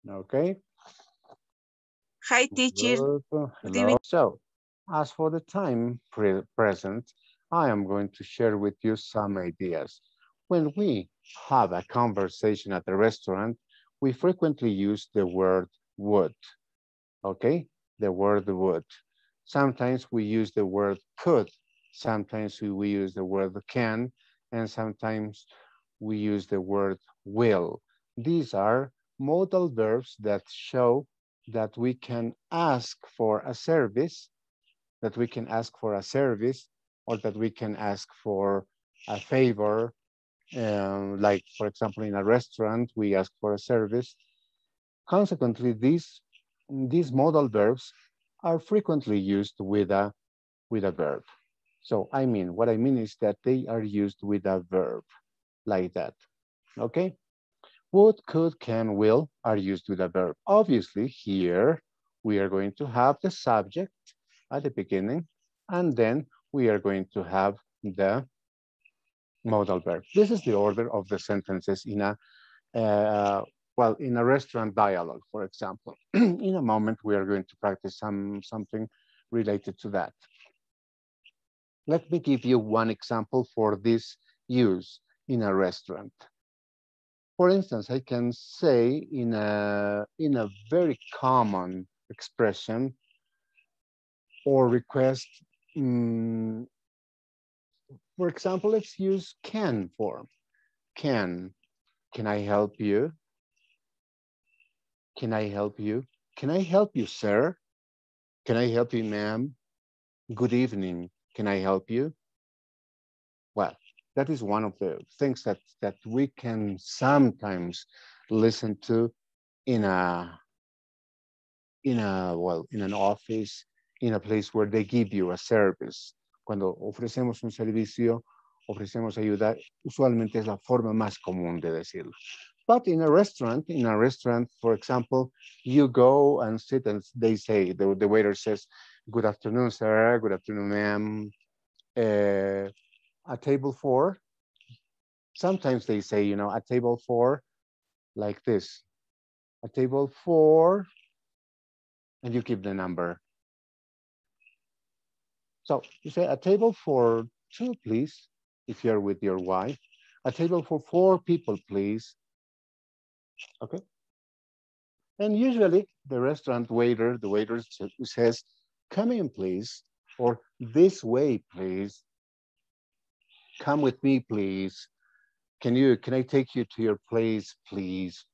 Okay. Hi, teacher. Good. Good evening. Hello. So, as for the time present, I am going to share with you some ideas. When we have a conversation at a restaurant, we frequently use the word would, okay? The word would. Sometimes we use the word could, sometimes we use the word can, and sometimes we use the word will. These are modal verbs that show that we can ask for a service, that we can ask for a service, or that we can ask for a favor. Like, for example, in a restaurant, we ask for a service. Consequently, these modal verbs are frequently used with a verb. So what I mean is that they are used with a verb like that, okay? Would, could, can, will are used with a verb. Obviously, here we are going to have the subject at the beginning, and then we are going to have the modal verb. This is the order of the sentences in a in a restaurant dialogue, for example. In a moment, we are going to practice something related to that. Let me give you one example for this use in a restaurant. For instance, I can say in a very common expression or request, for example, let's use can form. Can I help you? Can I help you? Can I help you, sir? Can I help you, ma'am? Good evening. Can I help you? Well, that is one of the things that we can sometimes listen to in in an office, in a place where they give you a service. Cuando ofrecemos un servicio, ofrecemos ayuda, usualmente es la forma más común de decirlo. But in a restaurant, for example, you go and sit and they say, the waiter says, good afternoon, sir, good afternoon, ma'am. A table for, sometimes they say, a table for like this, a table for, and you give the number. So you say a table for two, please, if you're with your wife. A table for four people, please. Okay. And usually the restaurant waiter, the waiter says, come in, please, or this way, please. Come with me, please. Can I take you to your place, please?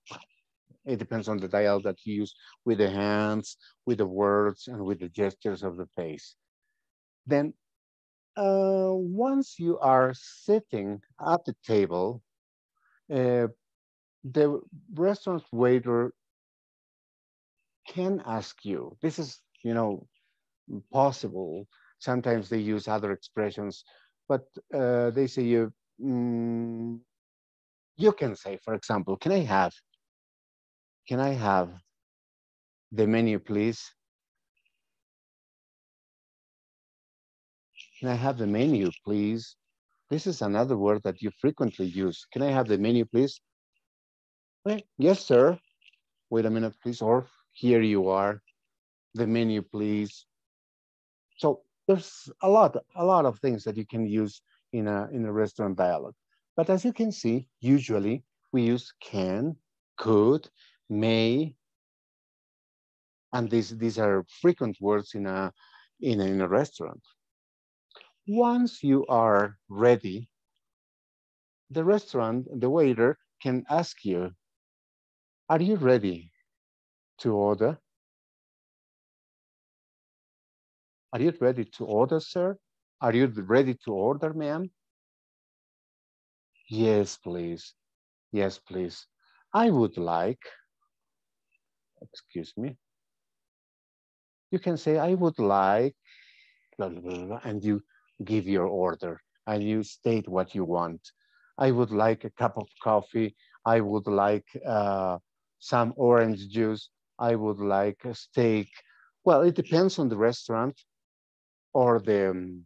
It depends on the dialogue that you use with the hands, with the words, and with the gestures of the face. Then once you are sitting at the table, the restaurant waiter can ask you, this is, possible. Sometimes they use other expressions, but they say you can say, for example, can I have the menu, please? Can I have the menu, please? This is another word that you frequently use. Can I have the menu, please? Okay. Yes, sir. Wait a minute, please. Or here you are. The menu, please. So there's a lot of things that you can use in a restaurant dialogue. But as you can see, usually we use can, could, may, and these are frequent words in a restaurant. Once you are ready, the waiter can ask you, are you ready to order? Are you ready to order, sir? Are you ready to order, ma'am? Yes, please. Yes, please. I would like, excuse me. You can say, I would like, blah, blah, blah, blah, and you give your order and you state what you want. I would like a cup of coffee. I would like some orange juice. I would like a steak. Well, it depends on the restaurant or the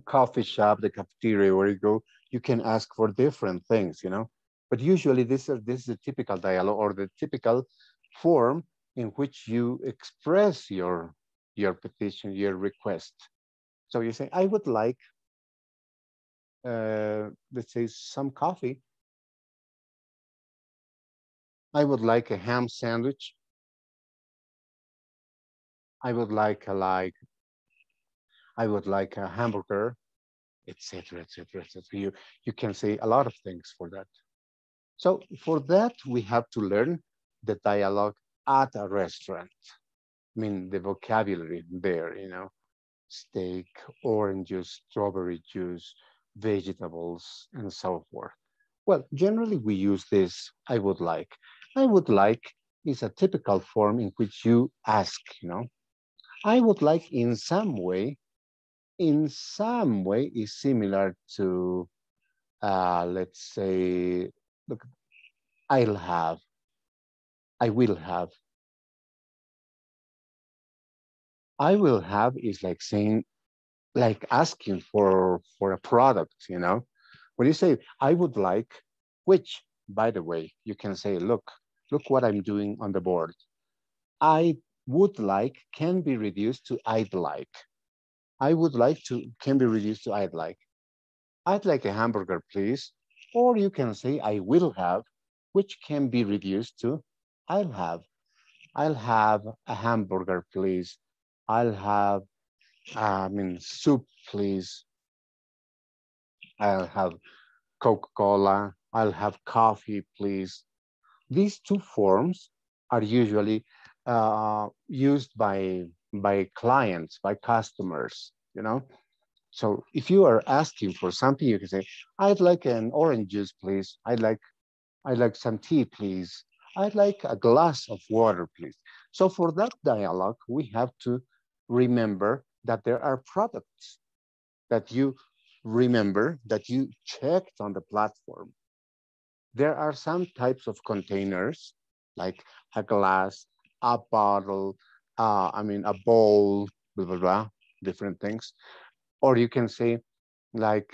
coffee shop, the cafeteria where you go. You can ask for different things, But usually this is a typical dialogue or the typical form in which you express your petition, your request. So you say, I would like, let's say, some coffee. I would like a ham sandwich. I would like I would like a hamburger, etc., etc., etc. You can say a lot of things for that. So for that, we have to learn the dialogue at a restaurant. I mean, the vocabulary there, steak, orange juice, strawberry juice, vegetables, and so forth. Well, generally we use this, I would like. I would like is a typical form in which you ask, I would like in some way is similar to, let's say, look, I'll have, I will have. I will have is like saying, like asking for a product, When you say, I would like, which, by the way, you can say, look what I'm doing on the board. I would like can be reduced to I'd like. I would like to can be reduced to I'd like. I'd like a hamburger, please. Or you can say I will have, which can be reduced to I'll have. I'll have a hamburger, please. I'll have, soup, please. I'll have Coca-Cola. I'll have coffee, please. These two forms are usually used by clients, by customers, So if you are asking for something, you can say, I'd like an orange juice, please. I'd like some tea, please. I'd like a glass of water, please. So for that dialogue, we have to remember that there are products that you remember that you checked on the platform. There are some types of containers, like a glass, a bottle, a bowl, blah, blah, blah, different things. Or you can say like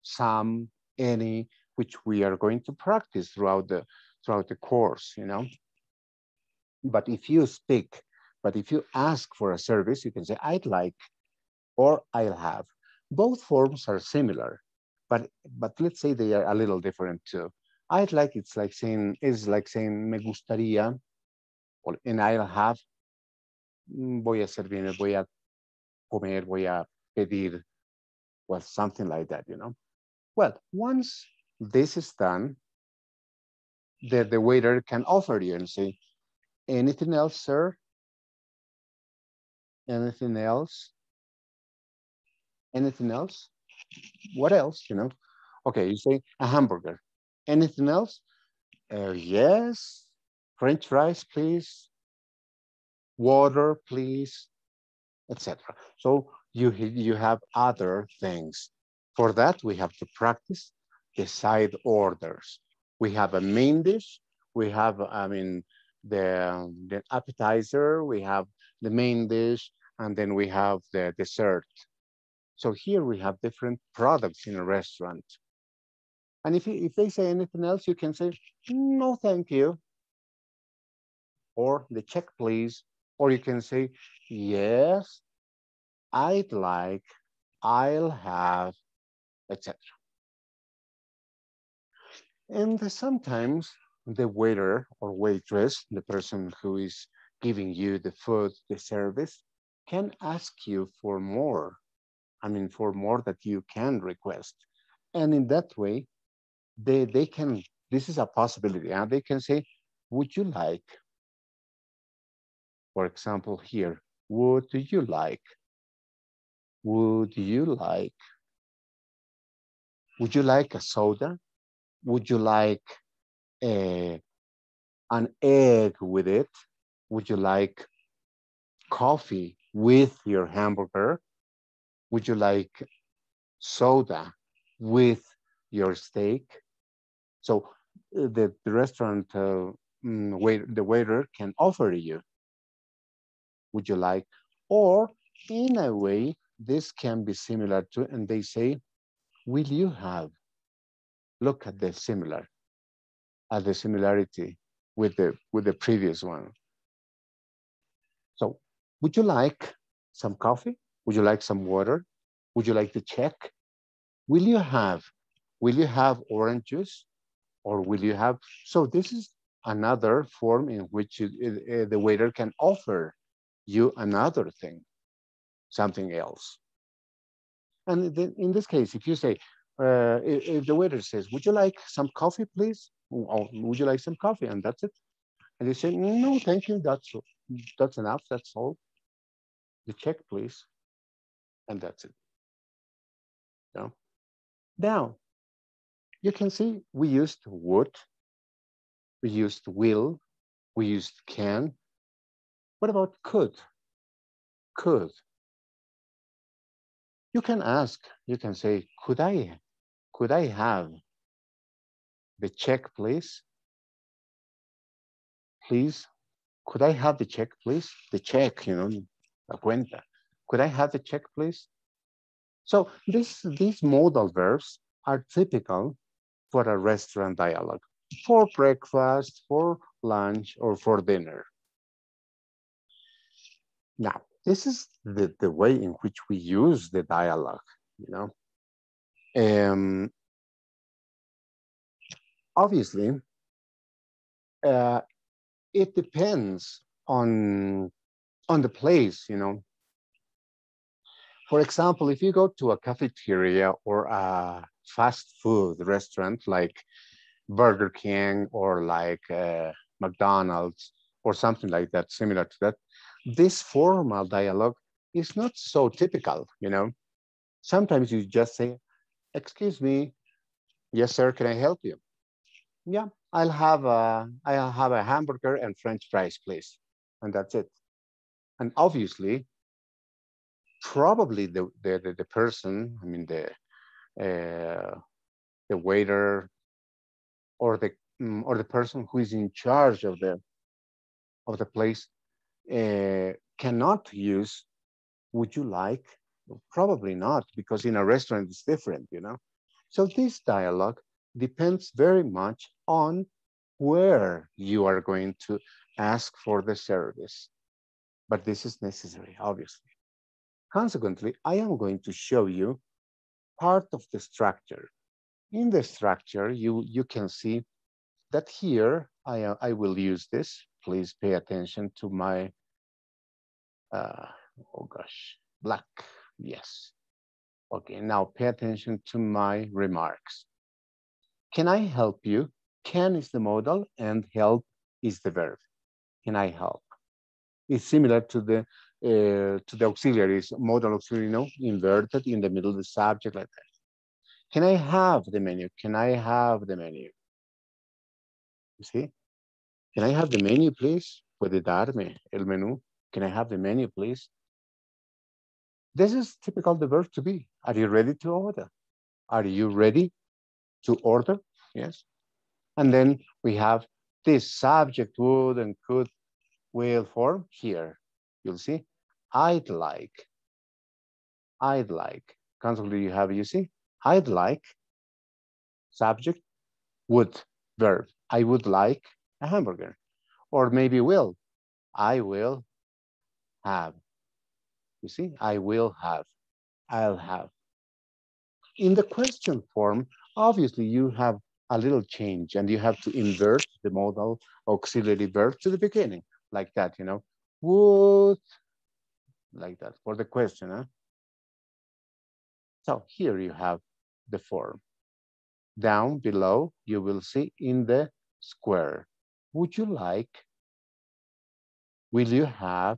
some, any, which we are going to practice throughout the course, But if you speak, but if you ask for a service, you can say, I'd like, or I'll have. Both forms are similar, but let's say they are a little different too. I'd like, is like saying me gustaría, and I'll have, voy a servirme, voy a comer, voy a pedir, well, something like that, Well, once this is done, the waiter can offer you and say, anything else, sir? Anything else? Anything else? What else, Okay, you say a hamburger. Anything else? Yes. French fries, please. Water, please, etc. So you have other things. For that, we have to practice the side orders. We have a main dish. We have, the appetizer. We have the main dish, and then we have the dessert. So here we have different products in a restaurant. And if they say anything else, you can say, no, thank you. Or the check, please. Or you can say, yes, I'd like, I'll have, etc. And sometimes the waiter or waitress, the person who is giving you the food, the service, can ask you for more. For more that you can request. And in that way, they can, this is a possibility. And they can say, would you like, for example, here, would you like, would you like, would you like a soda? Would you like an egg with it? Would you like coffee with your hamburger? Would you like soda with your steak? So the restaurant the waiter can offer you, would you like? Or in a way, this can be similar to, and they say, will you have? Look at the similarity. with the previous one. So would you like some coffee? Would you like some water? Would you like to check? Will you have orange juice or will you have? So this is another form in which the waiter can offer you another thing, something else. And then in this case, if you say, if the waiter says, would you like some coffee, please? Or would you like some coffee? And that's it. And they say, no, thank you. That's enough. That's all. The check, please. And that's it. No? Now, you can see we used would, we used will, we used can. What about could? Could. You can ask, you can say, could I have the check, please? Please, could I have the check, please? The check, la cuenta. Could I have the check, please? So these modal verbs are typical for a restaurant dialogue, for breakfast, for lunch, or for dinner. Now, this is the way in which we use the dialogue, Obviously, it depends on the place, For example, if you go to a cafeteria or a fast food restaurant like Burger King or like McDonald's or something like that, similar to that, this formal dialogue is not so typical, Sometimes you just say, excuse me, yes, sir, can I help you? Yeah, I'll have a hamburger and French fries, please. And that's it. And obviously, probably the person, I mean the waiter or the person who is in charge of the place cannot use would you like? Probably not, because in a restaurant it's different, So this dialogue depends very much on where you are going to ask for the service. But this is necessary, obviously. Consequently, I am going to show you part of the structure. In the structure, you can see that here, I will use this. Please pay attention to my, oh gosh, black, yes. Okay, now pay attention to my remarks. Can I help you? Can is the modal and help is the verb. Can I help? It's similar to the auxiliaries, modal auxiliary, inverted in the middle of the subject like that. Can I have the menu? Can I have the menu? You see? Can I have the menu, please? Puede darme el menú. Can I have the menu, please? This is typical the verb to be. Are you ready to order? Are you ready to order? Yes. And then we have this subject would and could will form here. You'll see. I'd like. I'd like. Constantly you have, you see. I'd like. Subject would verb. I would like a hamburger. Or maybe will. I will have. You see, I will have. I'll have. In the question form, obviously you have a little change and you have to invert the modal auxiliary verb to the beginning, like that, would, like that, for the question. Huh? So here you have the form. Down below, you will see in the square. Would you like? Will you have?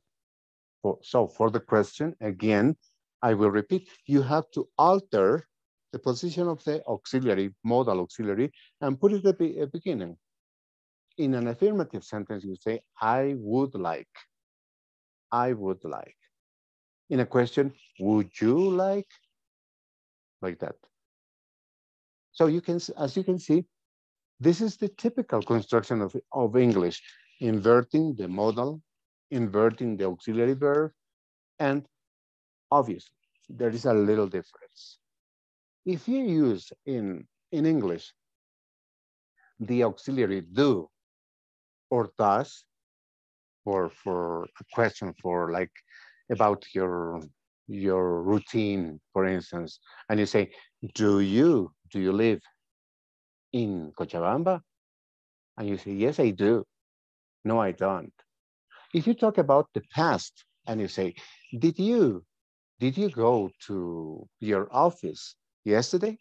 So for the question, again, I will repeat, you have to alter the position of the auxiliary, modal auxiliary, and put it at the beginning. In an affirmative sentence, you say, I would like. I would like. In a question, would you like? Like that. So you can, as you can see, this is the typical construction of English, inverting the modal, inverting the auxiliary verb, and obviously, there is a little difference. If you use in English the auxiliary do or does, for a question for like about your routine, for instance, and you say, do you live in Cochabamba? And you say, yes, I do. No, I don't. If you talk about the past and you say, did you did you go to your office yesterday?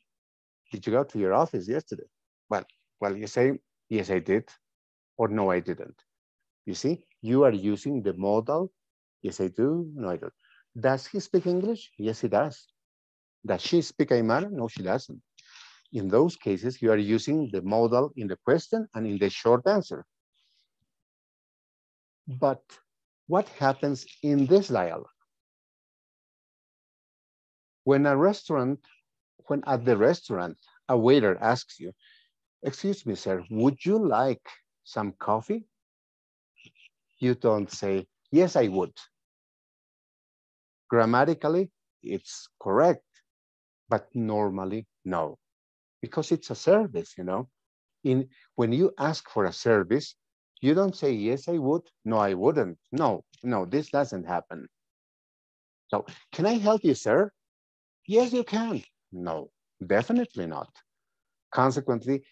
Did you go to your office yesterday? Well, you say, yes, I did, or no, I didn't. You see, you are using the modal. Yes, I do. No, I don't. Does he speak English? Yes, he does. Does she speak Aymara? No, she doesn't. In those cases, you are using the modal in the question and in the short answer. But what happens in this dialogue? When when at the restaurant, a waiter asks you, excuse me, sir, would you like some coffee? You don't say, yes, I would. Grammatically, it's correct, but normally, no, because it's a service. In When you ask for a service, you don't say, yes, I would. No, I wouldn't. No, this doesn't happen. So, can I help you, sir? Yes, you can. No, definitely not. Consequently,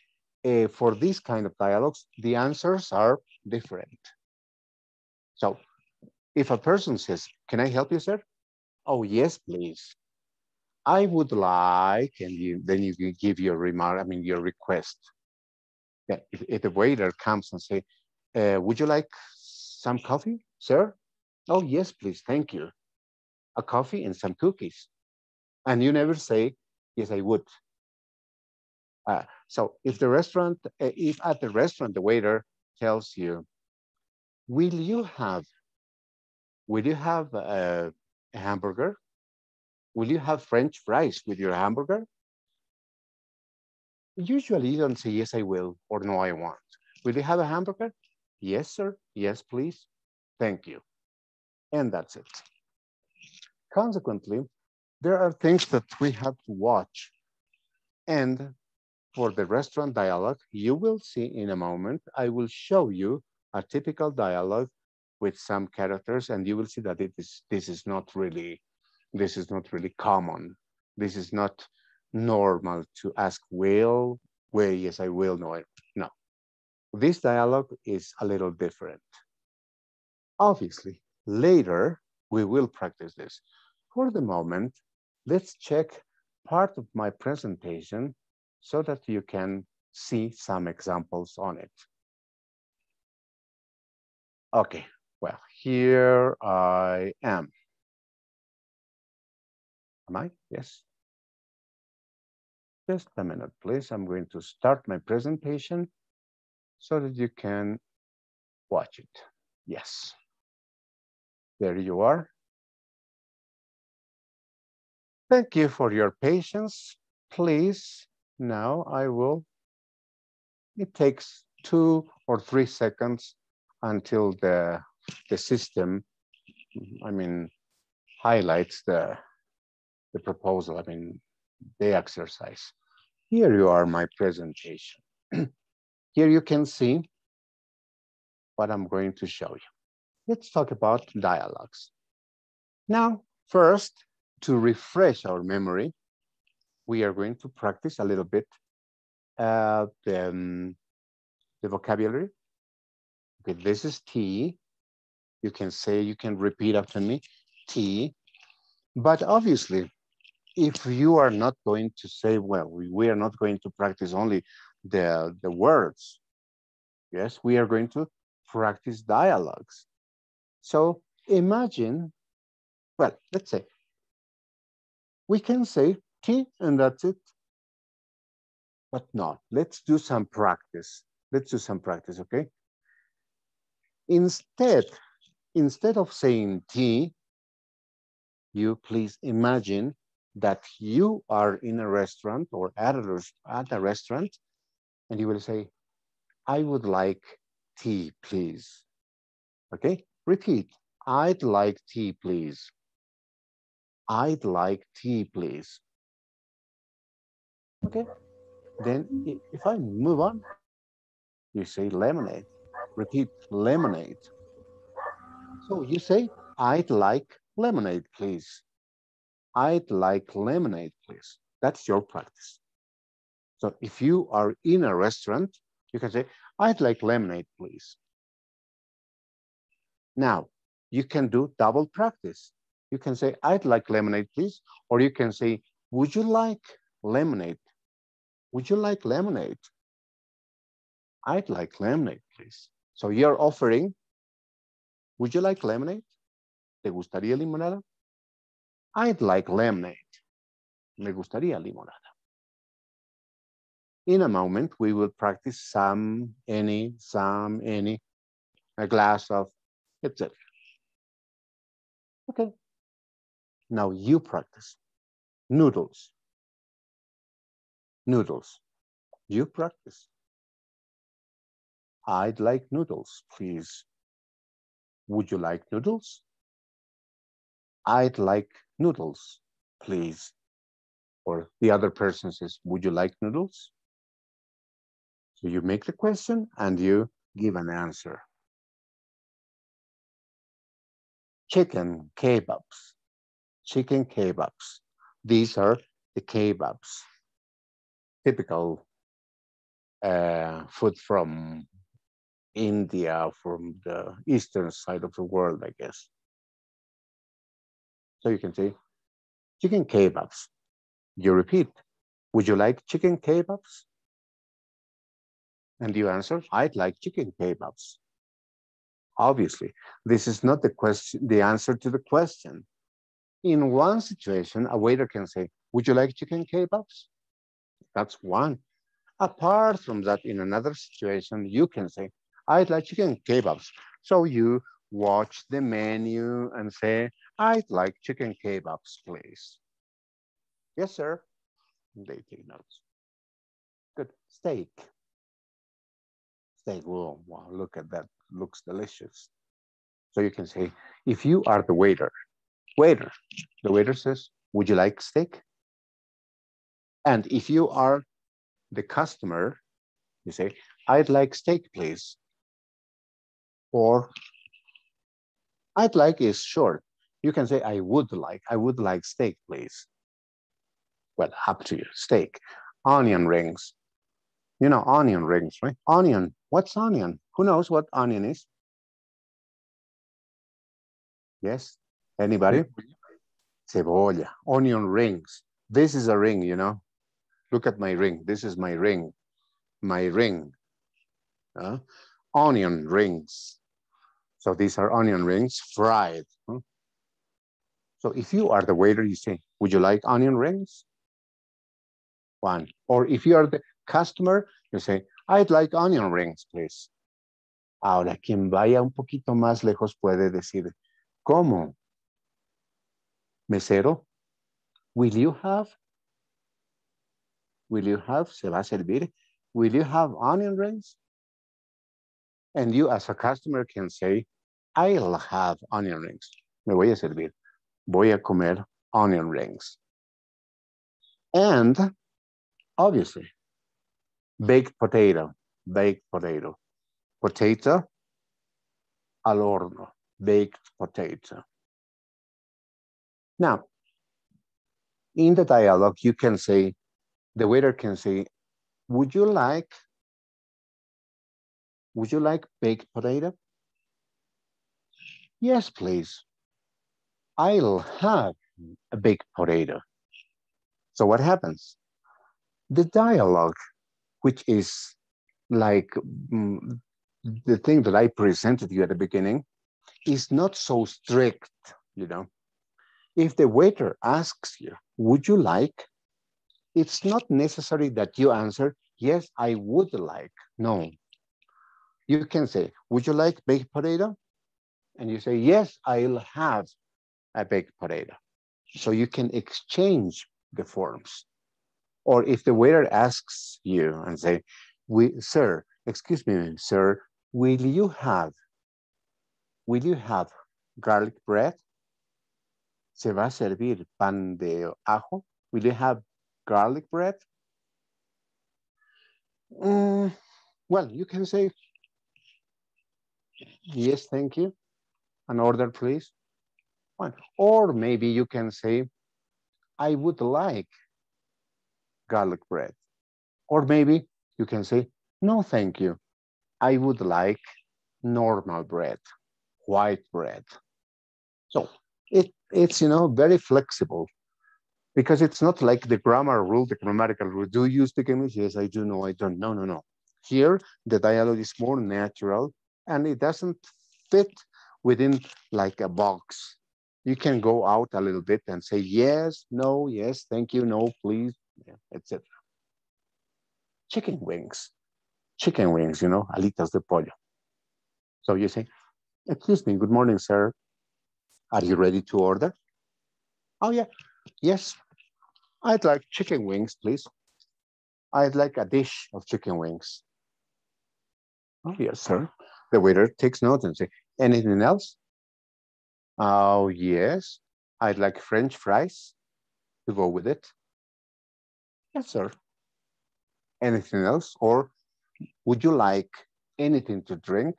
for these kind of dialogues, the answers are different. So if a person says, can I help you, sir? Oh, yes, please. I would like, and then you give your remark, your request. Yeah, if the waiter comes and say, would you like some coffee, sir? Oh, yes, please, thank you. A coffee and some cookies. And you never say, yes, I would. So if at the restaurant, the waiter tells you, will you have, a hamburger? Will you have French fries with your hamburger? Usually you don't say, yes, I will, or no, I want. Will you have a hamburger? Yes, sir. Yes, please. Thank you. And that's it. Consequently, there are things that we have to watch. And for the restaurant dialogue, you will see in a moment, I will show you a typical dialogue with some characters, and you will see that this is not really common. This is not normal to ask will, where yes, I will, no, no. This dialogue is a little different. Obviously, later we will practice this. For the moment, let's check part of my presentation so that you can see some examples on it. Okay, well, here I am. Am I? Yes. Just a minute, please. I'm going to start my presentation so that you can watch it. Yes. There you are. Thank you for your patience. Please, now it takes 2 or 3 seconds until the system, highlights the proposal, the exercise. Here you are, my presentation. Here you can see what I'm going to show you. Let's talk about dialogues. Now, first, to refresh our memory, we are going to practice a little bit the vocabulary. Okay, this is T. You can repeat after me, T. But obviously, if you are not going to say, well, we are not going to practice only the words. Yes, we are going to practice dialogues. So imagine, well, let's say, we can say T and that's it. But no, let's do some practice. Let's do some practice, okay? Instead of saying T, you please imagine that you are in a restaurant or at a restaurant, and you will say, I would like tea, please. Okay, repeat. I'd like tea, please. I'd like tea, please. Okay, then if I move on, you say lemonade. Repeat, lemonade. So you say, I'd like lemonade, please. I'd like lemonade, please. That's your practice. So if you are in a restaurant, you can say, I'd like lemonade, please. Now, you can do double practice. You can say, I'd like lemonade, please. Or you can say, would you like lemonade? Would you like lemonade? I'd like lemonade, please. So you're offering, would you like lemonade? ¿Te gustaría limonada? I'd like lemonade. Me gustaría limonada. In a moment, we will practice some, any, a glass of, etc. Okay. Now you practice. Noodles. Noodles. You practice. I'd like noodles, please. Would you like noodles? I'd like noodles, please. Or the other person says, would you like noodles? So you make the question and you give an answer. Chicken kebabs. Chicken kebabs. These are the kebabs. Typical food from India, from the eastern side of the world, I guess. So you can say chicken kebabs. You repeat, would you like chicken kebabs? And you answer, I'd like chicken kebabs. Obviously, this is not the question, the answer to the question. In one situation, a waiter can say, would you like chicken kebabs? That's one. Apart from that, in another situation, you can say, I'd like chicken kebabs. So you watch the menu and say, I'd like chicken kebabs, please. Yes, sir. They take notes. Good. Steak. Steak. Whoa, wow, look at that. Looks delicious. So you can say, if you are the waiter, the waiter says, would you like steak? And if you are the customer, you say, I'd like steak, please. Or I'd like is short. You can say, I would like steak, please. Well, up to you, steak. Onion rings. You know, onion rings, right? Onion, what's onion? Who knows what onion is? Yes, anybody? Cebolla, onion rings. This is a ring, you know. Look at my ring. This is my ring. My ring. Onion rings. So these are onion rings, fried. So if you are the waiter, you say, would you like onion rings? One. Or if you are the customer, you say, I'd like onion rings, please. Ahora, quien vaya un poquito más lejos puede decir, ¿cómo? Mesero, will you have? Will you have? ¿Se va a servir? Will you have onion rings? And you as a customer can say, I'll have onion rings. Me voy a servir. Voy a comer onion rings. And obviously, baked potato, potato al horno, baked potato. Now, in the dialogue, you can say, the waiter can say, would you like baked potato? Yes, please. I'll have a baked potato. So what happens? The dialogue, which is like the thing that I presented you at the beginning, is not so strict, you know. If the waiter asks you, would you like? It's not necessary that you answer, yes, I would like. No. You can say, would you like baked potato? And you say, yes, I'll have a baked potato. So you can exchange the forms. Or if the waiter asks you and say, sir, excuse me, sir, will you have garlic bread? ¿Se va a servir pan de ajo? Will you have garlic bread? Well, you can say, Yes, thank you. An order, please. Fine. Or maybe you can say, I would like garlic bread. Or maybe you can say, no, thank you. I would like normal bread, white bread. So it's, very flexible because it's not like the grammar rule, the grammatical rule. Do you speak English? Yes, I do. No, I don't. No, no, no. Here, the dialogue is more natural and it doesn't fit within like a box. You can go out a little bit and say yes, no, yes, thank you, no, please, yeah, etc. Chicken wings, alitas de pollo. So you say, excuse me, good morning, sir. Are you ready to order? Oh, yeah, yes, I'd like chicken wings, please. I'd like a dish of chicken wings. Oh, yes, sir. The waiter takes note and say, anything else? Oh, yes. I'd like French fries to go with it. Yes, sir. Anything else? Or would you like anything to drink?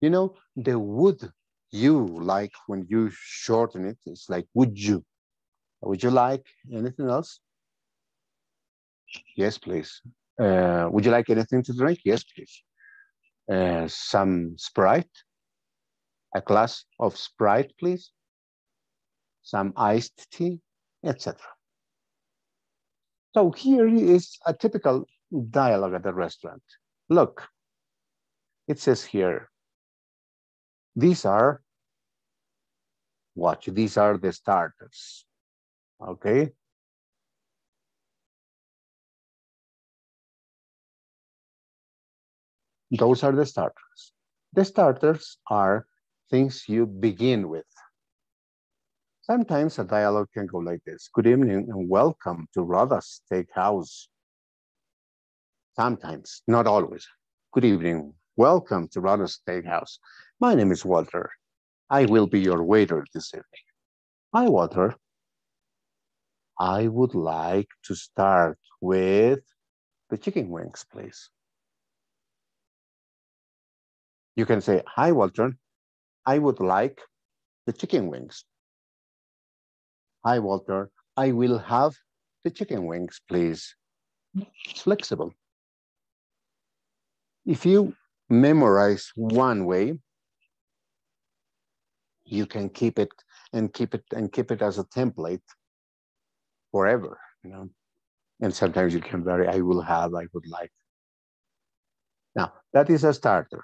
The would you like when you shorten it, it's like, would you? Would you like anything else? Yes, please. Would you like anything to drink? Yes, please. Some Sprite, a glass of Sprite, please. Some iced tea, etc. So here is a typical dialogue at the restaurant. Look, it says here, these are these are the starters, okay? Those are the starters. The starters are things you begin with. Sometimes a dialogue can go like this. Good evening and welcome to Rhoda's Steakhouse. Sometimes, not always. Good evening. Welcome to Rhoda's Steakhouse. My name is Walter. I will be your waiter this evening. Hi, Walter. I would like to start with the chicken wings, please. You can say, hi, Walter. I would like the chicken wings. Hi, Walter. I will have the chicken wings, please. It's flexible. If you memorize one way, you can keep it and keep it as a template forever, And sometimes you can vary, I will have, I would like. Now, that is a starter.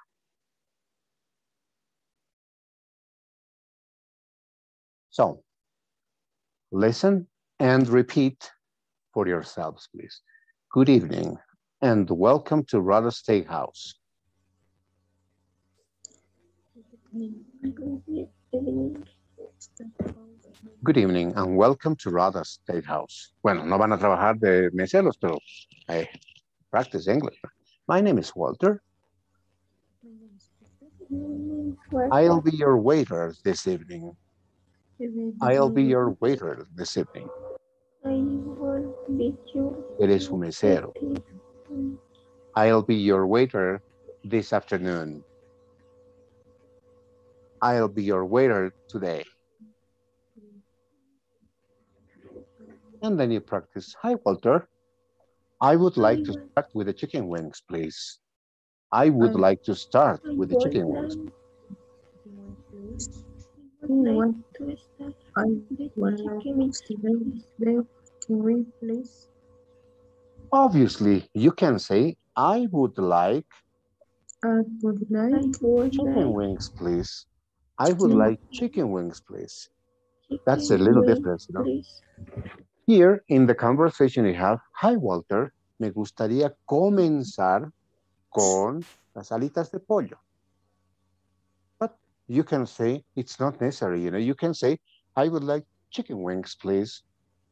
So, listen and repeat for yourselves, please. Good evening and welcome to Rada Steakhouse. Good evening and welcome to Rada Steakhouse. Bueno, no van a trabajar de meseros, pero practice English. My name is Walter. I'll be your waiter this evening. I'll be your waiter this evening. Eres un mesero. I'll be your waiter this afternoon. I'll be your waiter today. And then you practice, hi, Walter. I would like to start with the chicken wings, please. I would like to start with the chicken wings. Obviously, you can say, I would like chicken wings, please. I would like chicken wings, please. That's a little difference, Here in the conversation you have, hi Walter, me gustaría comenzar con las alitas de pollo. But you can say, it's not necessary, you can say, I would like chicken wings, please.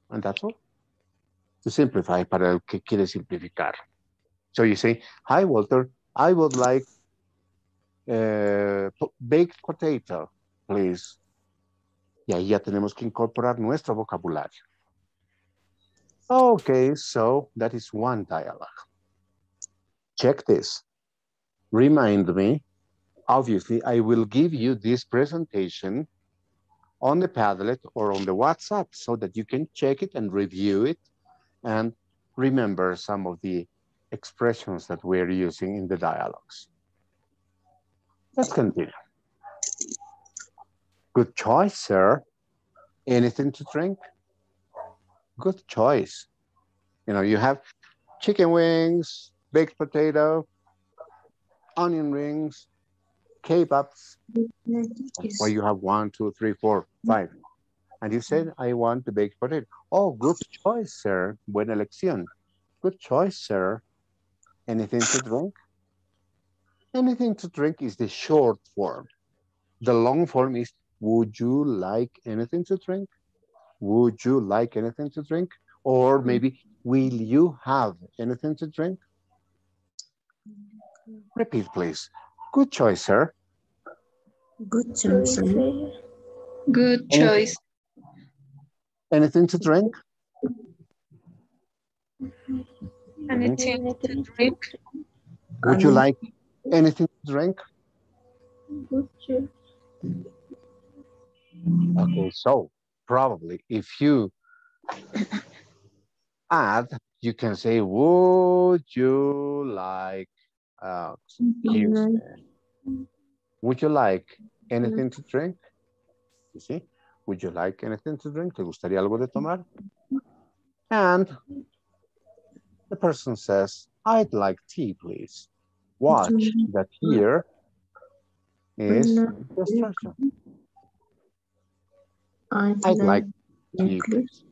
And that's all. To simplify, para el que quiere simplificar. So you say, hi Walter, I would like baked potato, please. Y ahí ya tenemos que incorporar nuestro vocabulario. Okay, so that is one dialogue. Check this. remind me. Obviously, I will give you this presentation on the Padlet or on the WhatsApp so that you can check it and review it and remember some of the expressions that we're using in the dialogues. Let's continue. Good choice, sir. Anything to drink? Good choice. You know, you have chicken wings, baked potato, onion rings, kebabs. Well, you have 1, 2, 3, 4, 5. And you said, I want the baked potato. Oh, good choice, sir. Buena elección. Good choice, sir. Anything to drink? Anything to drink is the short form. The long form is, would you like anything to drink? Would you like anything to drink? Or maybe, will you have anything to drink? Repeat, please. Good choice, sir. Good choice. Good choice. Anything to drink? Anything to drink? Would you like anything to drink? Good choice. Okay, so probably if you add, you can say, would you like, would you like anything to drink? You see, would you like anything to drink? ¿Te gustaría algo de tomar? And the person says, I'd like tea, please. Watch that here is the structure. I'd like tea, please.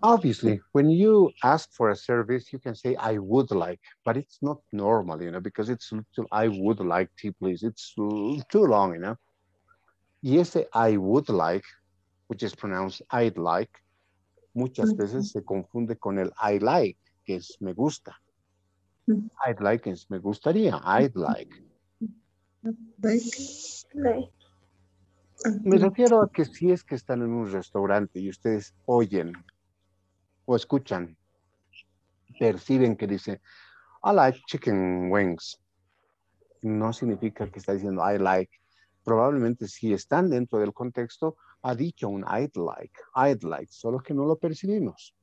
Obviously, when you ask for a service, you can say, I would like, but it's not normal, you know, because it's, I would like tea, please. It's too long, you know. Y ese I would like, which is pronounced I'd like, muchas veces se confunde con el I like, que es me gusta. I'd like es me gustaría, I'd like. Me refiero a que si es que están en un restaurante y ustedes oyen o escuchan, perciben que dice, I like chicken wings. No significa que está diciendo I like. Probablemente si están dentro del contexto, ha dicho un I'd like, solo que no lo percibimos.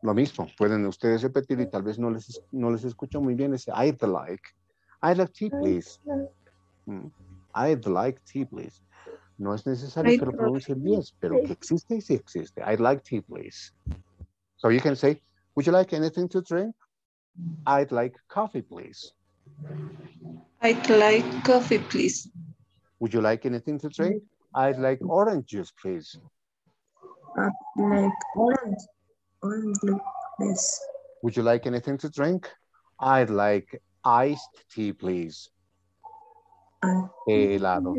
Lo mismo, pueden ustedes repetir y tal vez no les escucho muy bien ese I'd like tea, please. I'd like tea, please. No es necesario que lo pronuncien bien, pero que existe, sí existe. I'd like tea, please. So you can say, would you like anything to drink? I'd like coffee, please. I'd like coffee, please. Would you like anything to drink? I'd like orange juice, please. I'd like orange please. Would you like anything to drink? I'd like iced tea, please. Helado,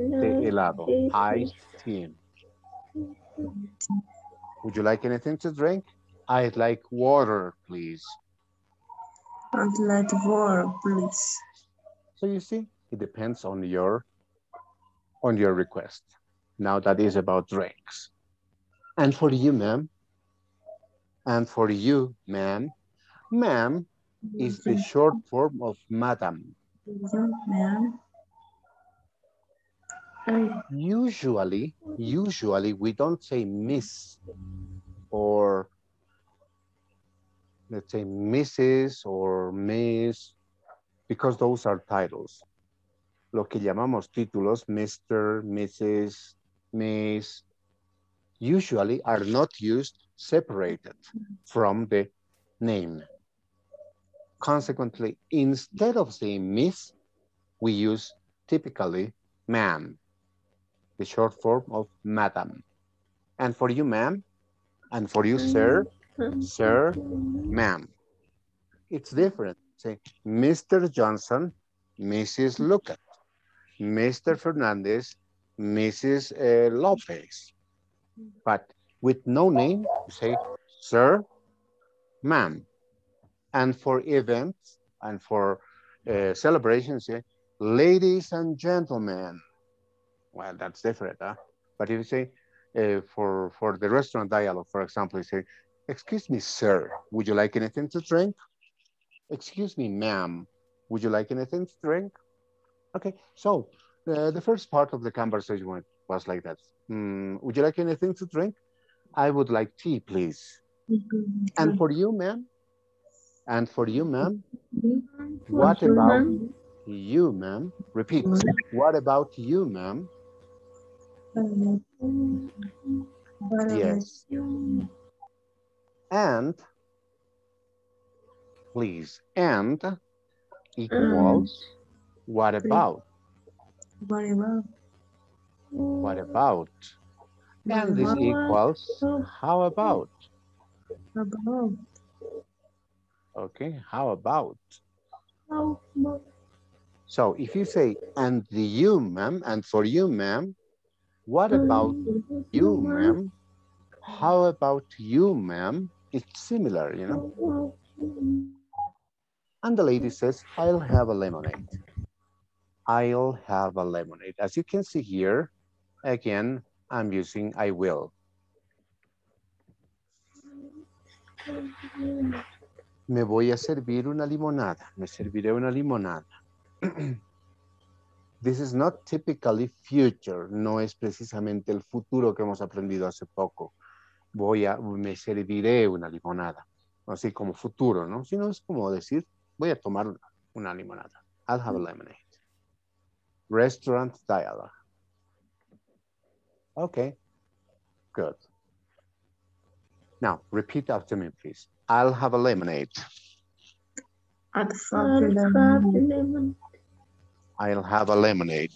iced tea. Would you like anything to drink? I'd like water, please. I'd like water, please. So you see, it depends on your request. Now that is about drinks. And for you, ma'am, and for you, ma'am, ma'am is the short form of madam. Usually we don't say miss or let's say Mrs. or Miss, because those are titles. Lo que llamamos títulos, Mr., Mrs., Miss, usually are not used separated from the name. Consequently, instead of saying Miss, we use typically ma'am, the short form of madam. And for you, ma'am, and for you, sir, ma'am. It's different. Say, Mr. Johnson, Mrs. Lucas, Mr. Fernandez, Mrs. Lopez. But with no name, you say, sir, ma'am. And for events and for celebrations, say, ladies and gentlemen. Well, that's different, huh? But if you say, for the restaurant dialogue, for example, you say, excuse me, sir, would you like anything to drink? Excuse me, ma'am. Would you like anything to drink? Okay, so the first part of the conversation was like that. Would you like anything to drink? I would like tea, please. And for you, ma'am? And for you, ma'am? What about you, ma'am? Repeat. What about you, ma'am? Yes. And, please, and equals what about? What about? What about? What And this about? equals how about? About? Okay, how about? How about? So if you say, and the you, ma'am, and for you, ma'am, what about you, ma'am? How about you, ma'am? It's similar, you know? And the lady says, I'll have a lemonade. I'll have a lemonade. As you can see here, again, I'm using I will. Me voy a servir una limonada. Me serviré una limonada. This is not typically future. No es precisamente el futuro que hemos aprendido hace poco. Me serviré una limonada. Así como futuro, ¿no? Sino es como decir, voy a tomar una limonada. I'll have a lemonade. Restaurant dialogue. Okay, good. Now, repeat after me, please. I'll have a lemonade. I'll have lemon. I'll have a lemonade.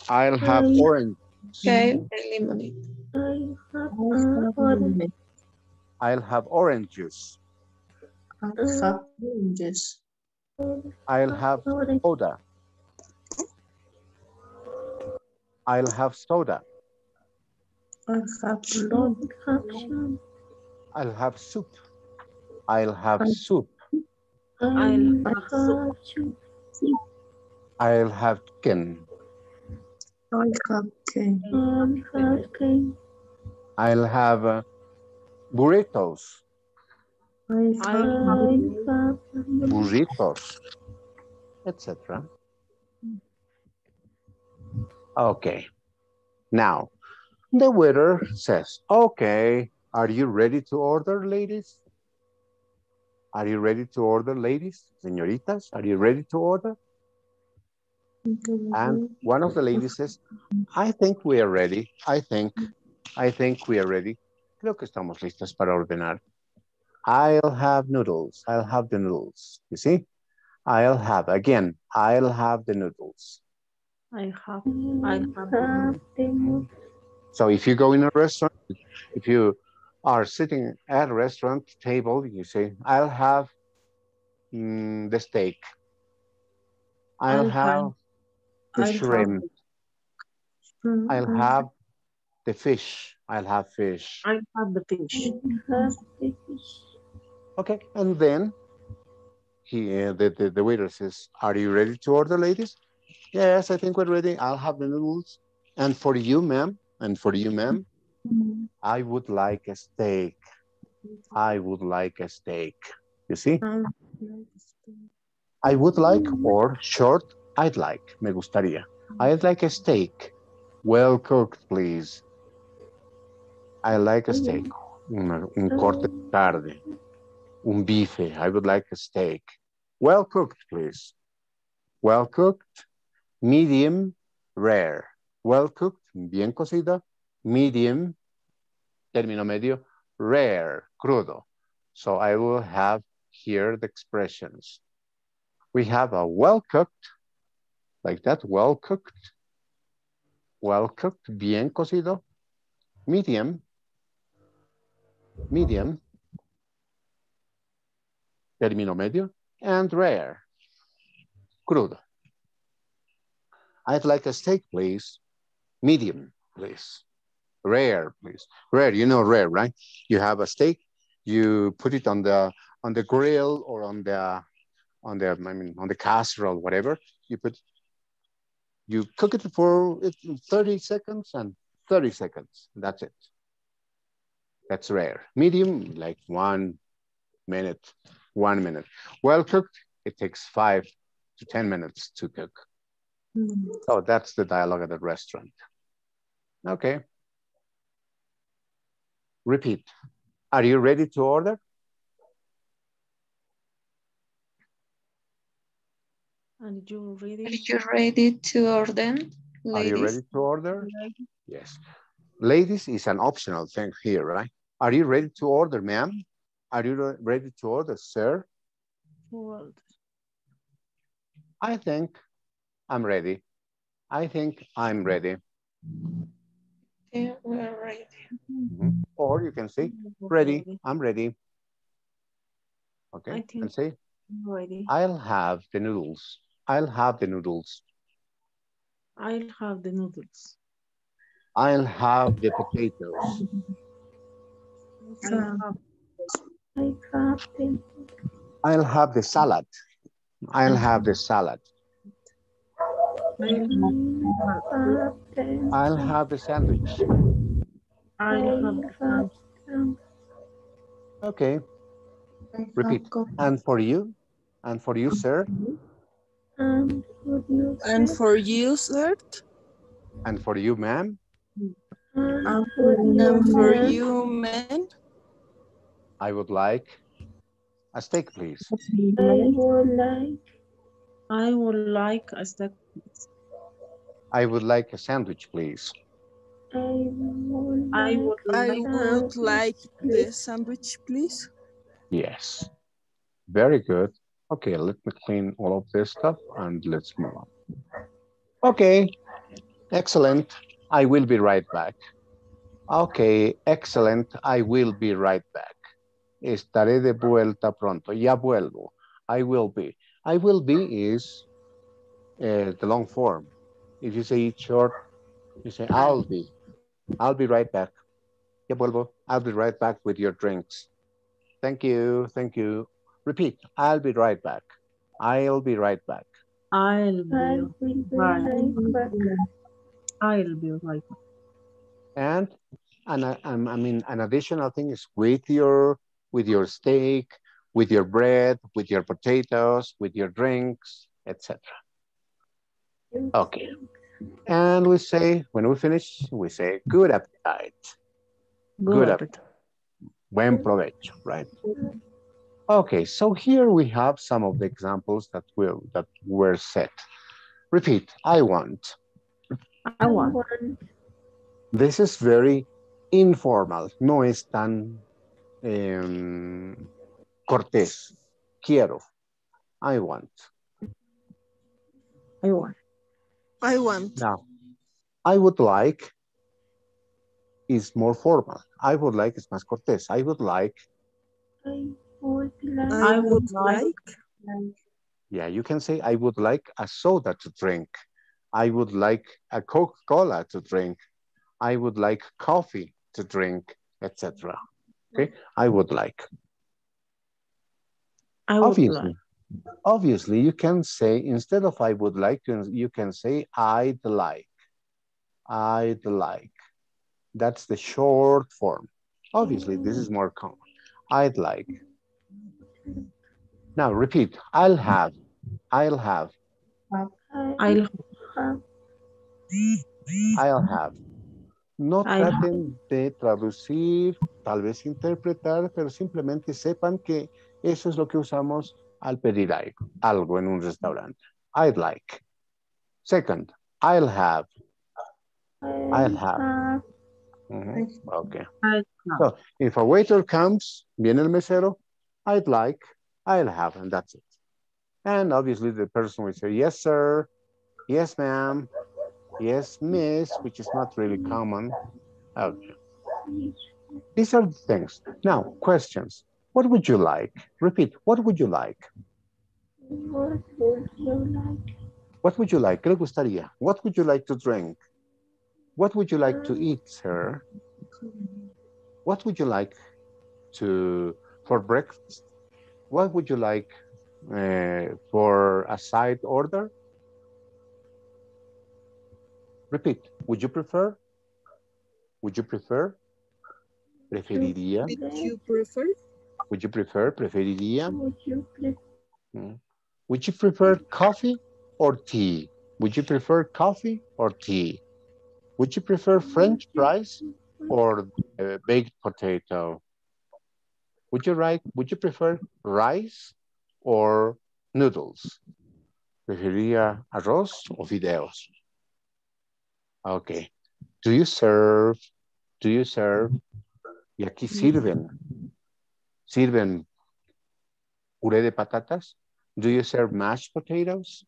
I'll have orange. Okay, lemonade. I'll have orange. I'll have orange juice. I'll have oranges. I'll have soda. I'll have soda. I'll have lunch. I'll have soup. I'll have soup. I'll have soup. I'll have chicken. I'll have cake. I'll have cake. I'll have burritos. I'll have Burritos, etc. Okay. Now, the waiter says, okay, are you ready to order, ladies? Are you ready to order, ladies? Señoritas, are you ready to order? And one of the ladies says, I think we are ready. I think we are ready. Creo que estamos listas para ordenar. I'll have noodles. I'll have the noodles. You see? I'll have the noodles. I have them. So if you go in a restaurant, if you are sitting at a restaurant table, you say, I'll have the steak. I'll have the shrimp. I'll have the fish. I'll have fish. I have the fish. Okay, and then the waiter says, are you ready to order, ladies? Yes, I think we're ready. I'll have the noodles. And for you, ma'am, I would like a steak. I would like a steak. You see? I would like, or short, I'd like, me gustaría. I'd like a steak. Well cooked, please. I like a steak. Un corte tarde. Un bife. I would like a steak. Well cooked, please. Well cooked. Medium, rare. Well cooked, bien cocida. Medium, término medio. Rare, crudo. So I will have here the expressions. We have a well cooked, like that, well cooked, bien cocido, medium, término medio, and rare, crudo. I'd like a steak, please. Medium, please. Rare, please. Rare, you know rare, right? You have a steak, you put it on the grill or on the casserole, whatever. You cook it for 30 seconds and 30 seconds. That's it. That's rare. Medium, like 1 minute, 1 minute. Well cooked, it takes 5 to 10 minutes to cook. So that's the dialogue at the restaurant. Okay. Repeat. Are you ready to order? Are you ready to order, Are you ladies? ready to order? Yes. Ladies is an optional thing here, right? Are you ready to order, ma'am? Are you ready to order, sir? I think I'm ready. I think I'm ready. Yeah, we're ready. Or you can say, ready, I'm ready. Okay, and say, Ready. I'll have the noodles. I'll have the noodles. I'll have the noodles. I'll have the potatoes. I'll have the salad. I'll have the salad. I'll have the sandwich. Okay, repeat. And for you? And for you, sir? And for you, sir? And for you, ma'am? And for you, man? I would like a steak, please. I would like a steak. I would like a sandwich, please. I would like the sandwich, please. Yes, very good. Okay, let me clean all of this stuff and let's move on. Okay, excellent. I will be right back. Okay, excellent. I will be right back. Estaré de vuelta pronto. Ya vuelvo. I will be. I will be is the long form. If you say it short, you say I'll be. I'll be right back. Ya vuelvo. I'll be right back with your drinks. Thank you. Thank you. Repeat. I'll be right back. I'll be right back. I'll be right back. I'll be right back. And I mean, an additional thing is with your steak, with your bread, with your potatoes, with your drinks, etc. Okay. And we say, when we finish, we say, good appetite. Good appetite. Buen provecho, right? Okay, so here we have some of the examples that were set. Repeat, I want. I want. This is very informal, no es tan cortés. Quiero. I want. I want. I want. Now, I would like is more formal. I would like is más cortés. I would like. I would like. Yeah, you can say I would like a soda to drink. I would like a Coca-Cola to drink. I would like coffee to drink, etc. Okay, I would like. Obviously, you can say, instead of I would like, you can say I'd like. I'd like. That's the short form. Obviously, this is more common. I'd like. Now repeat, I'll have. I'll have. I'll have. I'll have. No traten de traducir, tal vez interpretar, pero simplemente sepan que eso es lo que usamos al pedir algo en un restaurante. I'd like. Second, I'll have. I'll have. Okay. So if a waiter comes, viene el mesero, I'd like, I'll have, and that's it. And obviously the person will say, yes, sir, yes, ma'am, yes, miss, which is not really common. Okay. These are the things. Now, questions. What would you like? Repeat, what would you like? What would you like? ¿Qué le gustaría? What would you like to drink? What would you like to eat, sir? What would you like for breakfast? What would you like for a side order? Repeat, would you prefer? Would you prefer? Preferiría. Would you prefer? Would you prefer? ¿Preferiría? Would you prefer? Would you prefer coffee or tea? Would you prefer coffee or tea? Would you prefer French fries or baked potato? Would you prefer rice or noodles? ¿Preferiría arroz o fideos? Okay. Do you serve? Y aquí sirven puré de patatas. Do you serve mashed potatoes?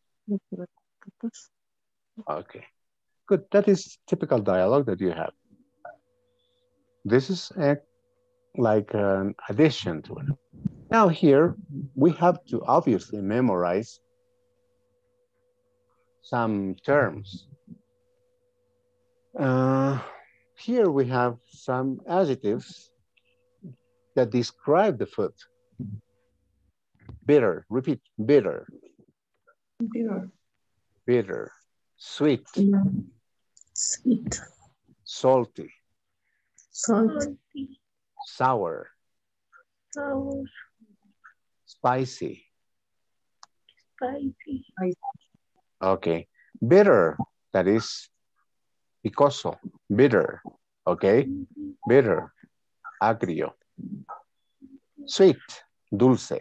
Okay. Good. That is typical dialogue that you have. This is like an addition to it. Now here, we have to obviously memorize some terms. Here we have some adjectives that describe the food. Bitter, repeat, bitter. Bitter. Bitter, sweet. Sweet. Salty. Salty. Sour. Sour. Spicy. Spicy. Okay. Bitter, that is picoso, bitter, okay? Bitter, agrio. Sweet, dulce.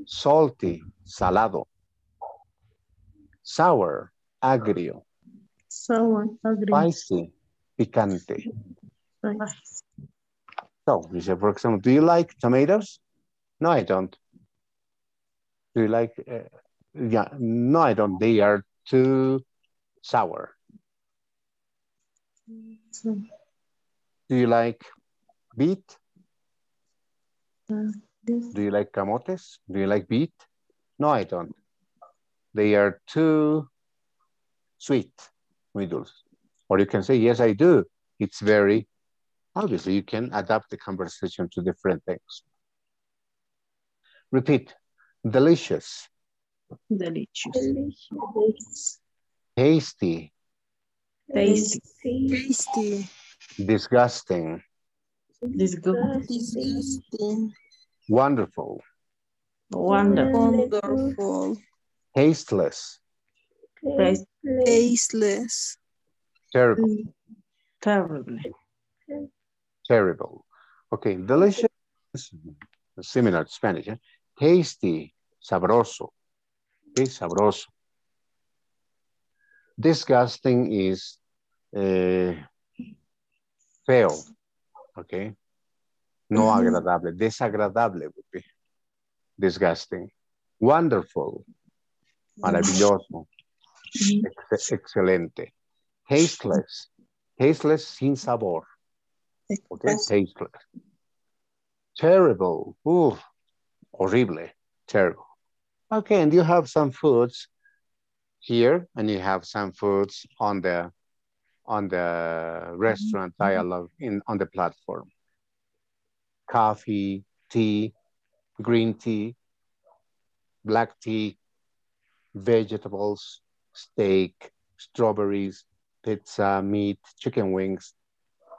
Salty, salado. Sour, agrio. Sour. Agrio. Spicy, picante. So, you say, for example, do you like tomatoes? No, I don't. Do you like, yeah, no, I don't. They are too sour. Do you like beet? Do you like camotes? Do you like beet? No, I don't. They are too sweet, muy dulce. Or you can say, yes, I do. It's very, obviously you can adapt the conversation to different things. Repeat, delicious. Delicious. Tasty. Tasty. Disgusting. Disgusting. Wonderful. Wonderful. Tasteless. Tasteless. Terrible. Terrible. Okay, delicious is similar to Spanish. Eh? Tasty, sabroso. Okay, sabroso. Disgusting is feo. Okay. No agradable. Desagradable would be disgusting. Wonderful. Maravilloso. Excelente. Tasteless. Tasteless, sin sabor. Okay, tasteless. Terrible. Ooh, horrible. Terrible. Okay, and you have some foods here, and you have some foods on the restaurant dialogue on the platform. Coffee, tea, green tea, black tea, vegetables, steak, strawberries, pizza, meat, chicken wings,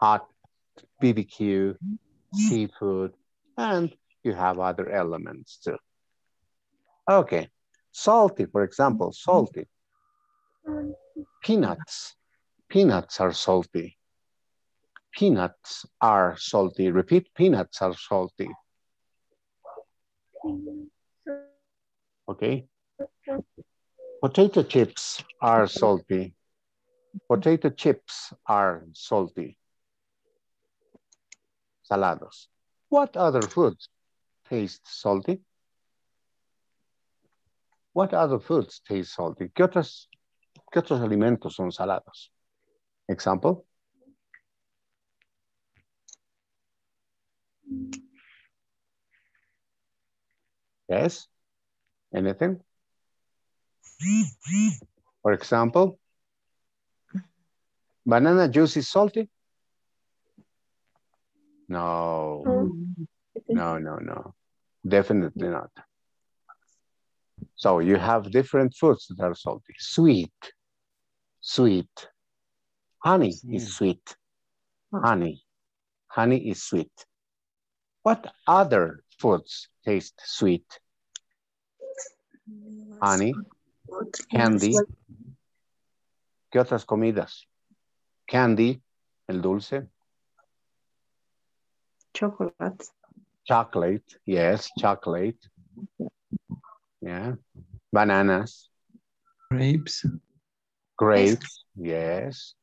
hot BBQ, seafood, and you have other elements too. Okay, salty, for example, salty. Peanuts. Peanuts are salty. Peanuts are salty. Repeat, peanuts are salty. Okay. Potato chips are salty. Potato chips are salty. Salados. What other foods taste salty? What other foods taste salty? ¿Qué otros alimentos son salados? Example? Yes? Anything? For example, banana juice is salty? No. No. Definitely not. So you have different foods that are salty. Sweet. Honey is sweet. Honey is sweet. What other foods taste sweet? Honey, candy. ¿Qué otras comidas? Candy, el dulce. Chocolate. Chocolate, yes, chocolate. Yeah. Bananas. Grapes. Grapes, yes.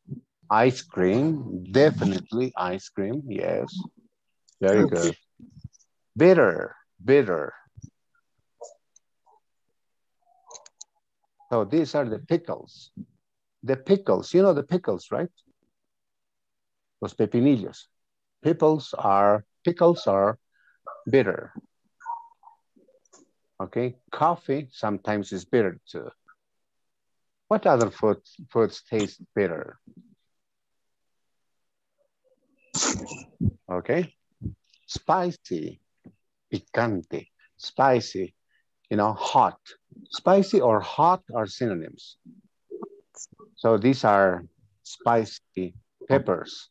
Ice cream, definitely ice cream, yes. Very good. Bitter, bitter. So these are the pickles. The pickles, you know the pickles, right? Los pepinillos. Pickles are bitter. Okay, coffee sometimes is bitter too. What other foods taste bitter? Okay, spicy, picante, spicy, you know, hot. Spicy or hot are synonyms. So these are spicy peppers,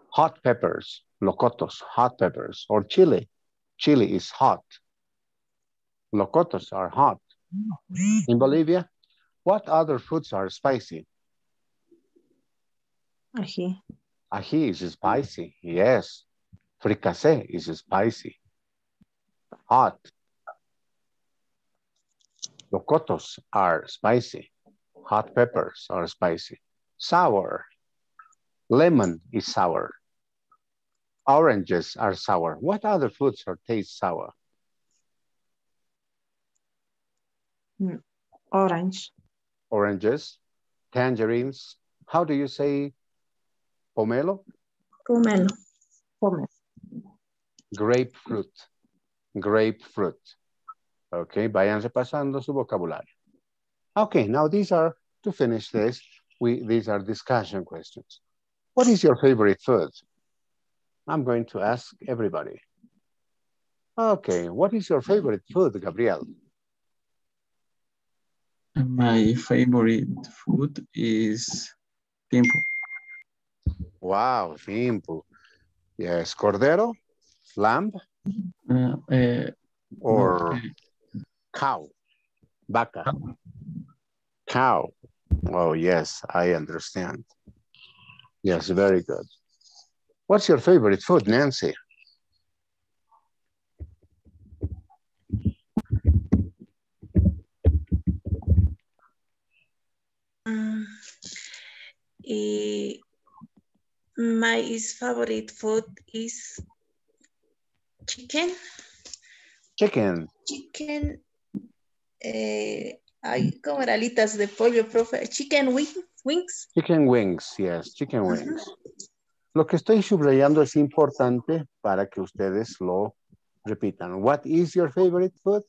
hot peppers, locotos, hot peppers, or chili. Chili is hot. Locotos are hot. In Bolivia, what other foods are spicy? Ají. Ají is spicy, yes. Fricassé is spicy. Hot. Locotos are spicy. Hot peppers are spicy. Sour. Lemon is sour. Oranges are sour. What other foods are taste sour? Orange. Oranges, tangerines. How do you say pomelo? Pomelo. Pomelo. Grapefruit. Grapefruit. Okay, vayan repasando su vocabulario. Okay, now these are, to finish this, these are discussion questions. What is your favorite food? I'm going to ask everybody. Okay, what is your favorite food, Gabriel? My favorite food is pimple. Wow, simple. Yes, cordero, lamb, or no, cow, vaca, cow. Oh, yes, I understand. Yes, very good. What's your favorite food, Nancy? My favorite food is chicken. Chicken. Chicken. Hay como alitas de pollo, profe. Chicken wings. Chicken wings, yes, chicken wings. Lo que estoy subrayando es importante para que ustedes lo repitan. What is your favorite food?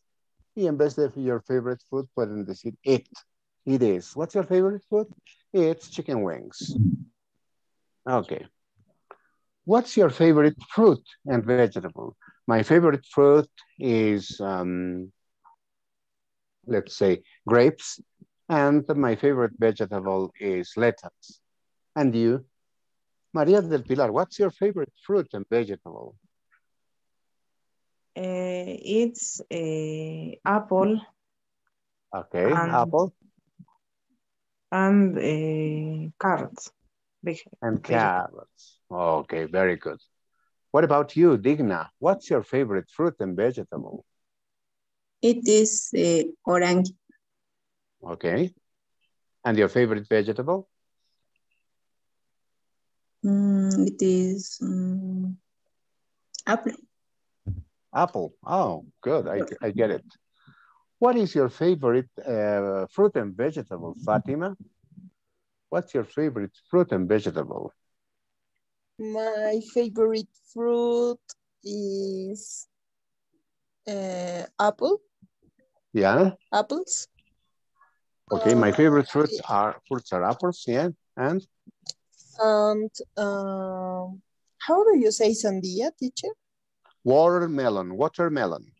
Y en vez de your favorite food pueden decir it. It is. What's your favorite food? It's chicken wings. Okay. What's your favorite fruit and vegetable? My favorite fruit is, let's say, grapes. And my favorite vegetable is lettuce. And you? Maria del Pilar, what's your favorite fruit and vegetable? It's apple. Okay, apple. And carrots. And carrots. Okay, very good. What about you, Digna? What's your favorite fruit and vegetable? It is orange. Okay. And your favorite vegetable? It is apple. Apple. Oh, good. I get it. What is your favorite fruit and vegetable, Fatima? What's your favorite fruit and vegetable? My favorite fruit is apple. Yeah. Apples. Okay, my favorite fruits are apples, yeah, and how do you say sandia, teacher? watermelon. Watermelon.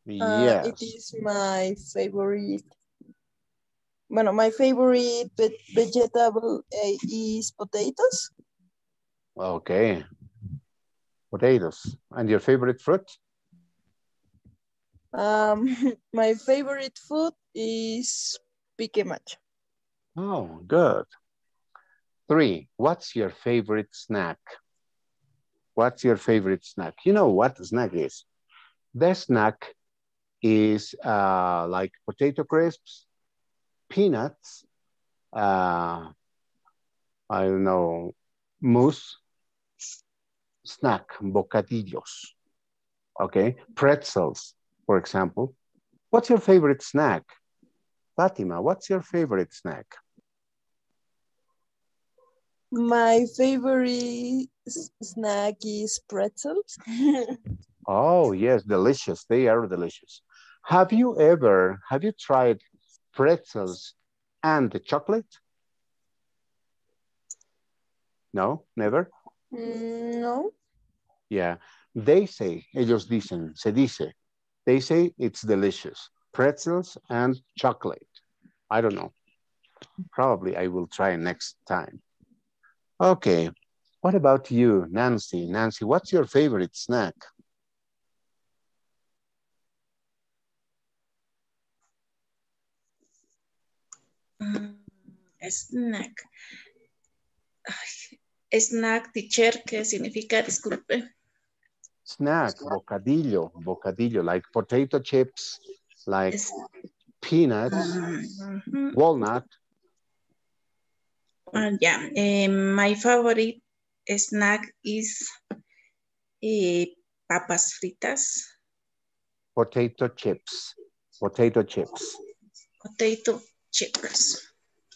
Yes. It is my favorite Bueno, my favorite vegetable is potatoes. Okay. Potatoes. And your favorite fruit? My favorite food is pique macho. Oh, good. 3, what's your favorite snack? What's your favorite snack? You know what a snack is? The snack is like potato crisps, peanuts, I don't know, mousse, snack, bocadillos, okay? Pretzels, for example. What's your favorite snack? Fatima, what's your favorite snack? My favorite snack is pretzels. Oh, yes, delicious. They are delicious. Have you tried pretzels and the chocolate? No, never? No. Yeah, they say, ellos dicen, se dice, they say it's delicious. Pretzels and chocolate. I don't know. Probably I will try next time. Okay, what about you, Nancy? Nancy, what's your favorite snack? Snack. Ay, snack, teacher, ¿qué significa? Disculpe. Snack, bocadillo, like potato chips, like Es, peanuts, walnut. yeah, my favorite snack is papas fritas. Potato chips, potato chips. Potato chips.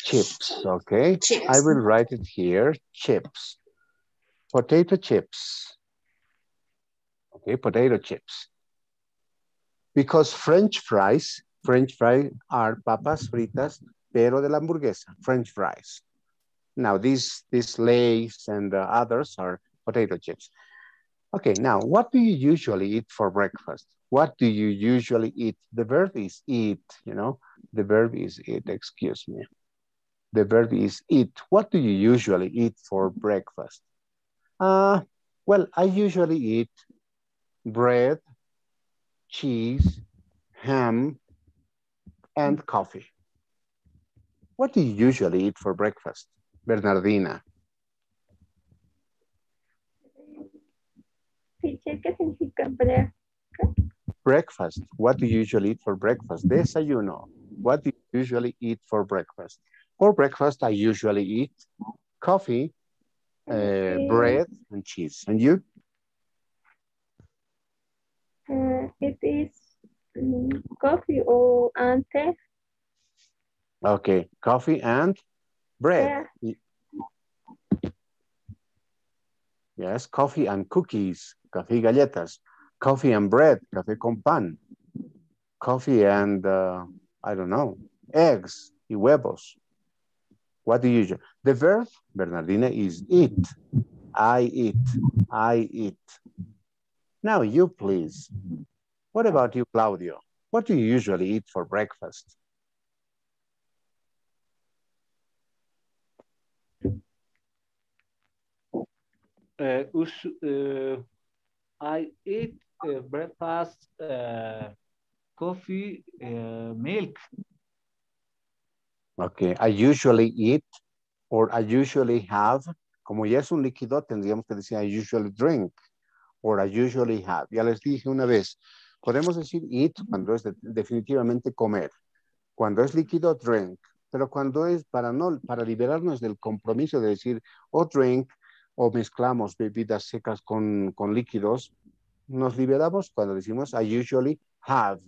Chips, okay? I Chips. will write it here, chips. Potato chips. Okay, potato chips. Because French fries are papas fritas, pero de la hamburguesa, French fries. Now these Lay's and the others are potato chips. Okay, now what do you usually eat for breakfast? What do you usually eat? The verb is eat, you know? The verb is eat, excuse me. The verb is eat. What do you usually eat for breakfast? Well, I usually eat bread, cheese, ham, and coffee. What do you usually eat for breakfast, Bernardina? Teacher, ¿qué significa break? Breakfast. What do you usually eat for breakfast? Desayuno. What do you usually eat for breakfast? For breakfast, I usually eat coffee, bread, and cheese. And you? It is coffee or and tea. Okay, coffee and bread. Yes, coffee and cookies, café y galletas. Coffee and bread, café con pan. Coffee and, I don't know, eggs y huevos. What do you use? The verb, Bernardina, is eat. I eat. I eat. Now you, please. What about you, Claudio? What do you usually eat for breakfast? I eat breakfast, coffee, milk. Okay, I usually eat or I usually have, como ya es un líquido, tendríamos que decir I usually drink or I usually have. Ya les dije una vez, podemos decir eat cuando es definitivamente comer. Cuando es líquido, drink. Pero cuando es para liberarnos del compromiso de decir o drink o mezclamos bebidas secas con líquidos, nos liberamos cuando decimos I usually have.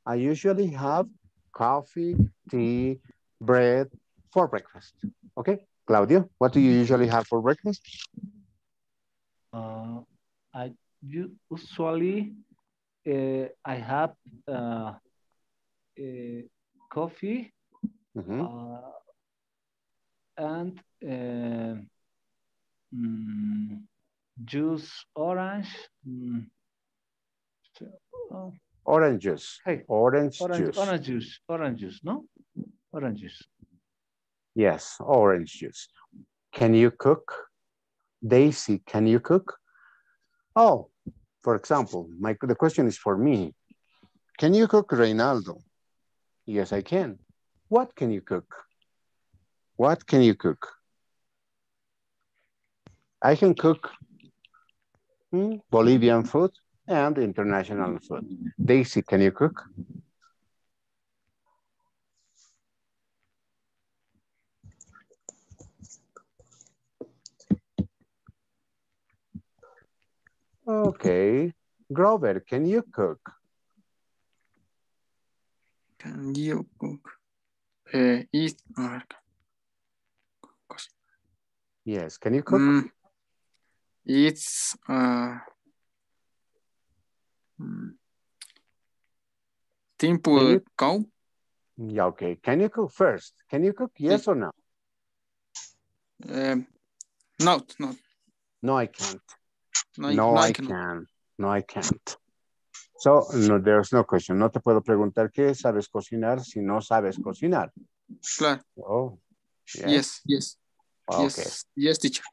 I usually have coffee, tea, bread for breakfast. Okay, Claudio, what do you usually have for breakfast? I usually I have coffee and juice, orange. Orange juice. Hey, orange juice. Orange juice, no? Orange juice. Yes, orange juice. Can you cook? Daisy, can you cook? Oh, for example, the question is for me. Can you cook, Reynaldo? Yes, I can. What can you cook? What can you cook? I can cook Bolivian food and international food. Daisy, can you cook? Okay. Grover, can you cook? Can you cook? Eat. Yes, can you cook? It's simple cow. Yeah, okay. Can you cook first? Can you cook? Yes or no? No. No, I can't. No, I can. No, I can't. So, no, there's no question. No te puedo preguntar qué sabes cocinar si no sabes cocinar. Claro. Oh, yes. Yes. Okay. Yes, teacher.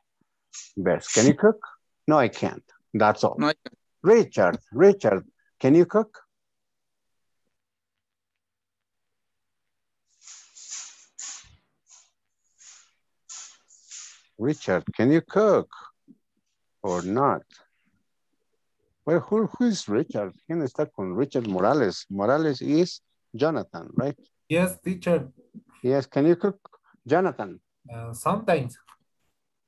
Best. Can you cook? No, I can't. That's all. No, I can't. Richard, can you cook? Richard, can you cook or not? Well, who is Richard? ¿Quién está con Richard Morales? Morales is Jonathan, right? Yes, teacher. Yes, can you cook? Jonathan? Sometimes.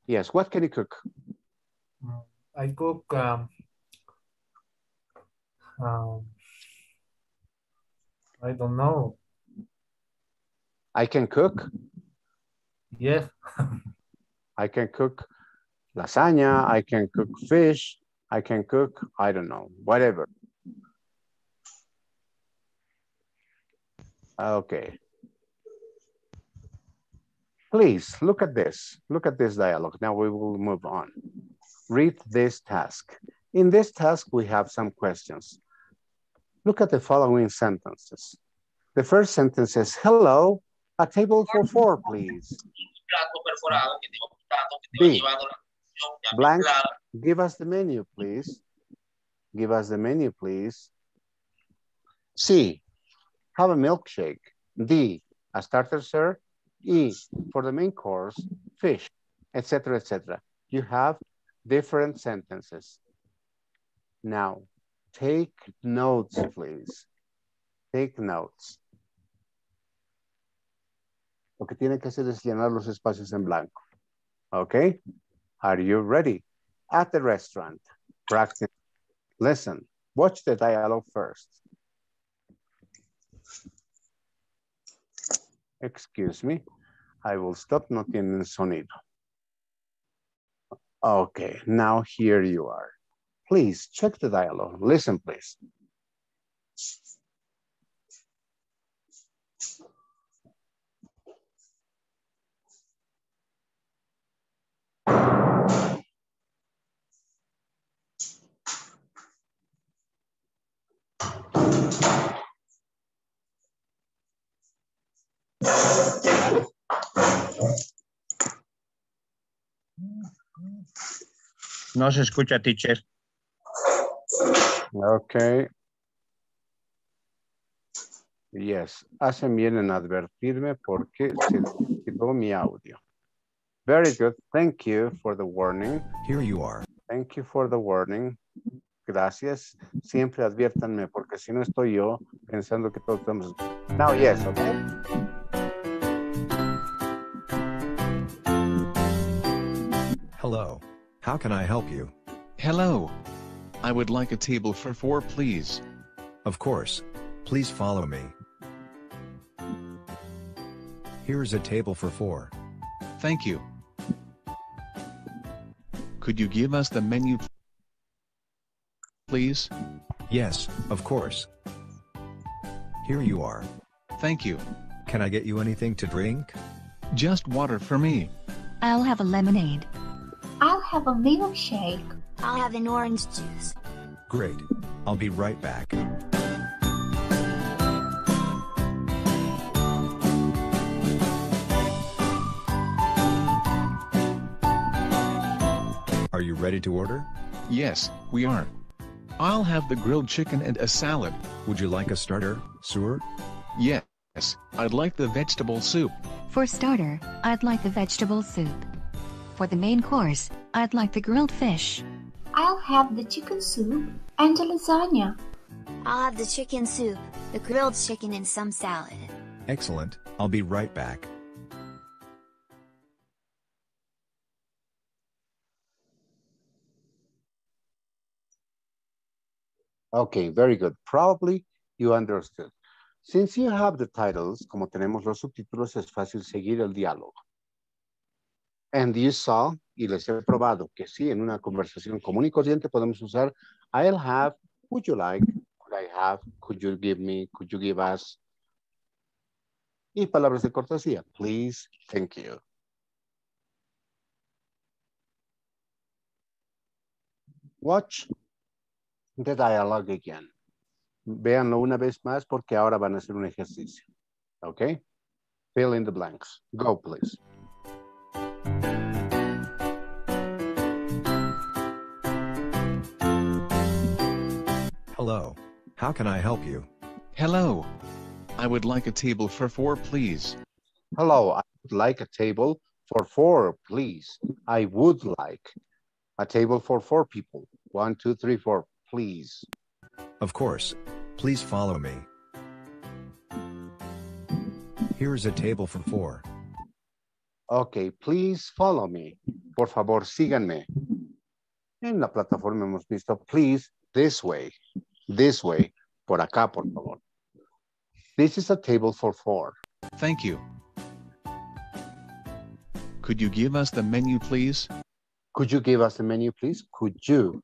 Yes, what can you cook? I cook I don't know. I can cook? Yes. I can cook lasagna, I can cook fish, I can cook, I don't know, whatever. Okay. Please look at this. Look at this dialogue. Now we will move on. Read this task. In this task, we have some questions. Look at the following sentences. The first sentence is, hello, a table for 4, please. B, blank, give us the menu, please. Give us the menu, please. C, have a milkshake. D, a starter, sir. E, for the main course, fish, etc., etc. You have different sentences. Now, take notes, please. Take notes. Lo que tienen que hacer es llenar los espacios en blanco. Okay? Are you ready? At the restaurant, practice. Listen, watch the dialogue first. Excuse me. I will stop, no tienen sonido. Okay, now here you are. Please check the dialogue. Listen, please. No se escucha, teacher. Okay. Yes, hacen bien en advertirme porque se quitó mi audio. Very good. Thank you for the warning. Here you are. Thank you for the warning. Gracias. Siempre adviértanme porque si no estoy yo pensando que todos estamos... Now, yes, okay? Hello. How can I help you? Hello. I would like a table for 4, please. Of course. Please follow me. Here's a table for 4. Thank you. Could you give us the menu, please? Yes, of course. Here you are. Thank you. Can I get you anything to drink? Just water for me. I'll have a lemonade. I'll have a milkshake. I'll have an orange juice. Great. I'll be right back. ready to order? Yes, we are. I'll have the grilled chicken and a salad. Would you like a starter, sir? Yes, I'd like the vegetable soup. For starter, I'd like the vegetable soup. For the main course, I'd like the grilled fish. I'll have the chicken soup and a lasagna. I'll have the chicken soup, the grilled chicken, and some salad. Excellent, I'll be right back. Okay, very good. Probably you understood. Since you have the titles, como tenemos los subtítulos, es fácil seguir el diálogo. And you saw, y les he probado que sí, en una conversación común y corriente podemos usar I'll have, would you like, could I have, could you give me, could you give us. Y palabras de cortesía, please, thank you. Watch the dialogue again. Véanlo una vez más porque ahora van a hacer un ejercicio. Okay? Fill in the blanks. Go, please. Hello. How can I help you? Hello. I would like a table for 4, please. Hello, I would like a table for 4, please. I would like a table for 4 people. 1, 2, 3, 4, please. Of course. Please follow me. Here's a table for 4. Okay, please follow me. Por favor, síganme. En la plataforma hemos visto, please, this way. This way. Por acá, por favor. This is a table for 4. Thank you. Could you give us the menu, please? Could you give us the menu, please? Could you?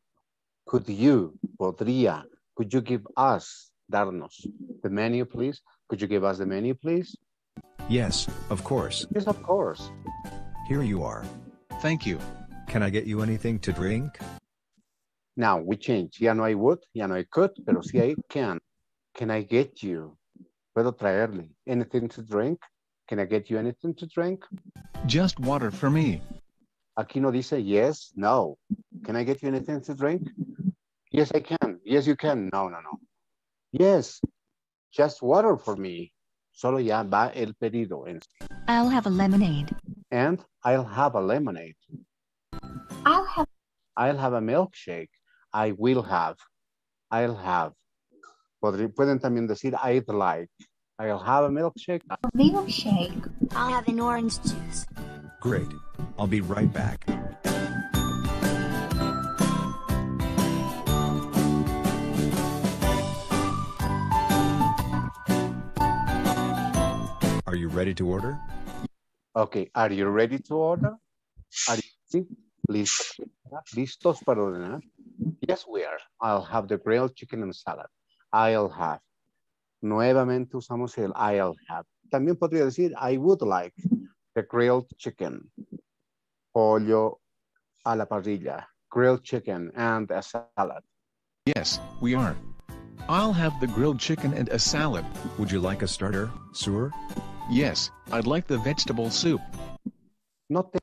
Could you? Podría. Could you give us, darnos, the menu, please? Could you give us the menu, please? Yes, of course. Yes, of course. Here you are. Thank you. Can I get you anything to drink? Now we change. Ya no hay would, ya no hay could, pero sí hay can. Can I get you? Puedo traerle. Anything to drink? Can I get you anything to drink? Just water for me. Aquí no dice yes, no. Can I get you anything to drink? Yes, I can. Yes, you can. No, no, no. Yes, just water for me. Solo ya va el pedido en sí. I'll have a lemonade. And I'll have a lemonade. I'll have a milkshake. I will have. I'll have. Pueden también decir I'd like. I'll have a milkshake. a milkshake. I'll have an orange juice. Great. I'll be right back. Are you ready to order? Okay, are you ready to order? Are you listos para ordenar? Yes, we are. I'll have the grilled chicken and salad. I'll have. Nuevamente usamos el I'll have. También podría decir I would like the grilled chicken, pollo a la parrilla, grilled chicken and a salad. Yes, we are. I'll have the grilled chicken and a salad. Would you like a starter, sir? Yes, I'd like the vegetable soup. No te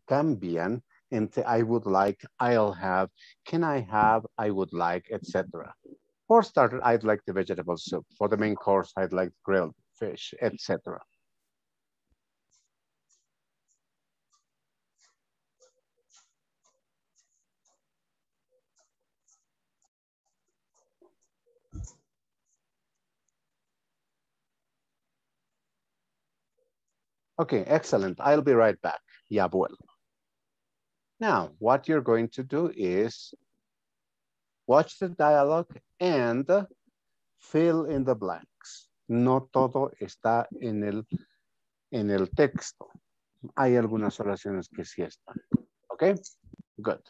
cambian entre I would like, I'll have, can I have, I would like, etc. For starter, I'd like the vegetable soup. For the main course, I'd like grilled fish, etc. Okay, excellent. I'll be right back. Ya vuelvo. Now, what you're going to do is watch the dialogue and fill in the blanks. No todo está en el texto. Hay algunas oraciones que sí están. Okay, good.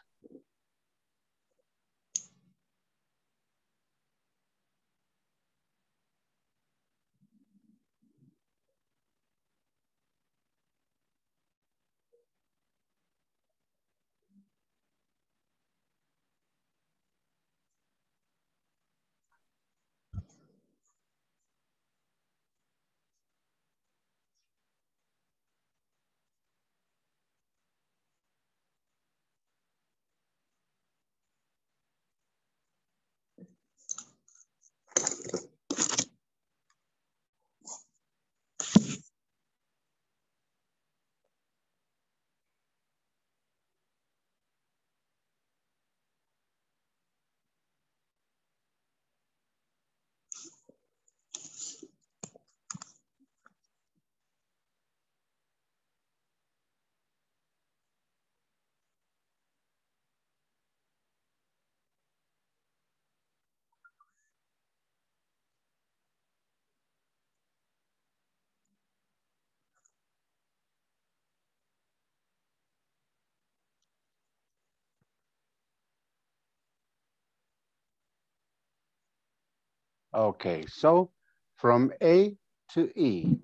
Okay, so from A to E,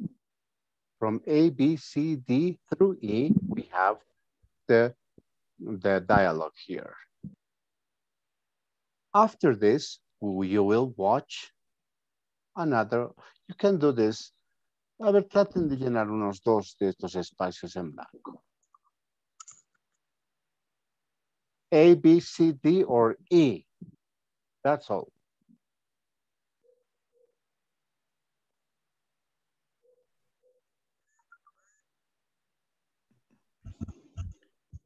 from A, B, C, D through E, we have the dialogue here. After this, you will watch another. You can do this. A ver, traten de llenar unos 2 de estos espacios en blanco. A, B, C, D, or E. That's all.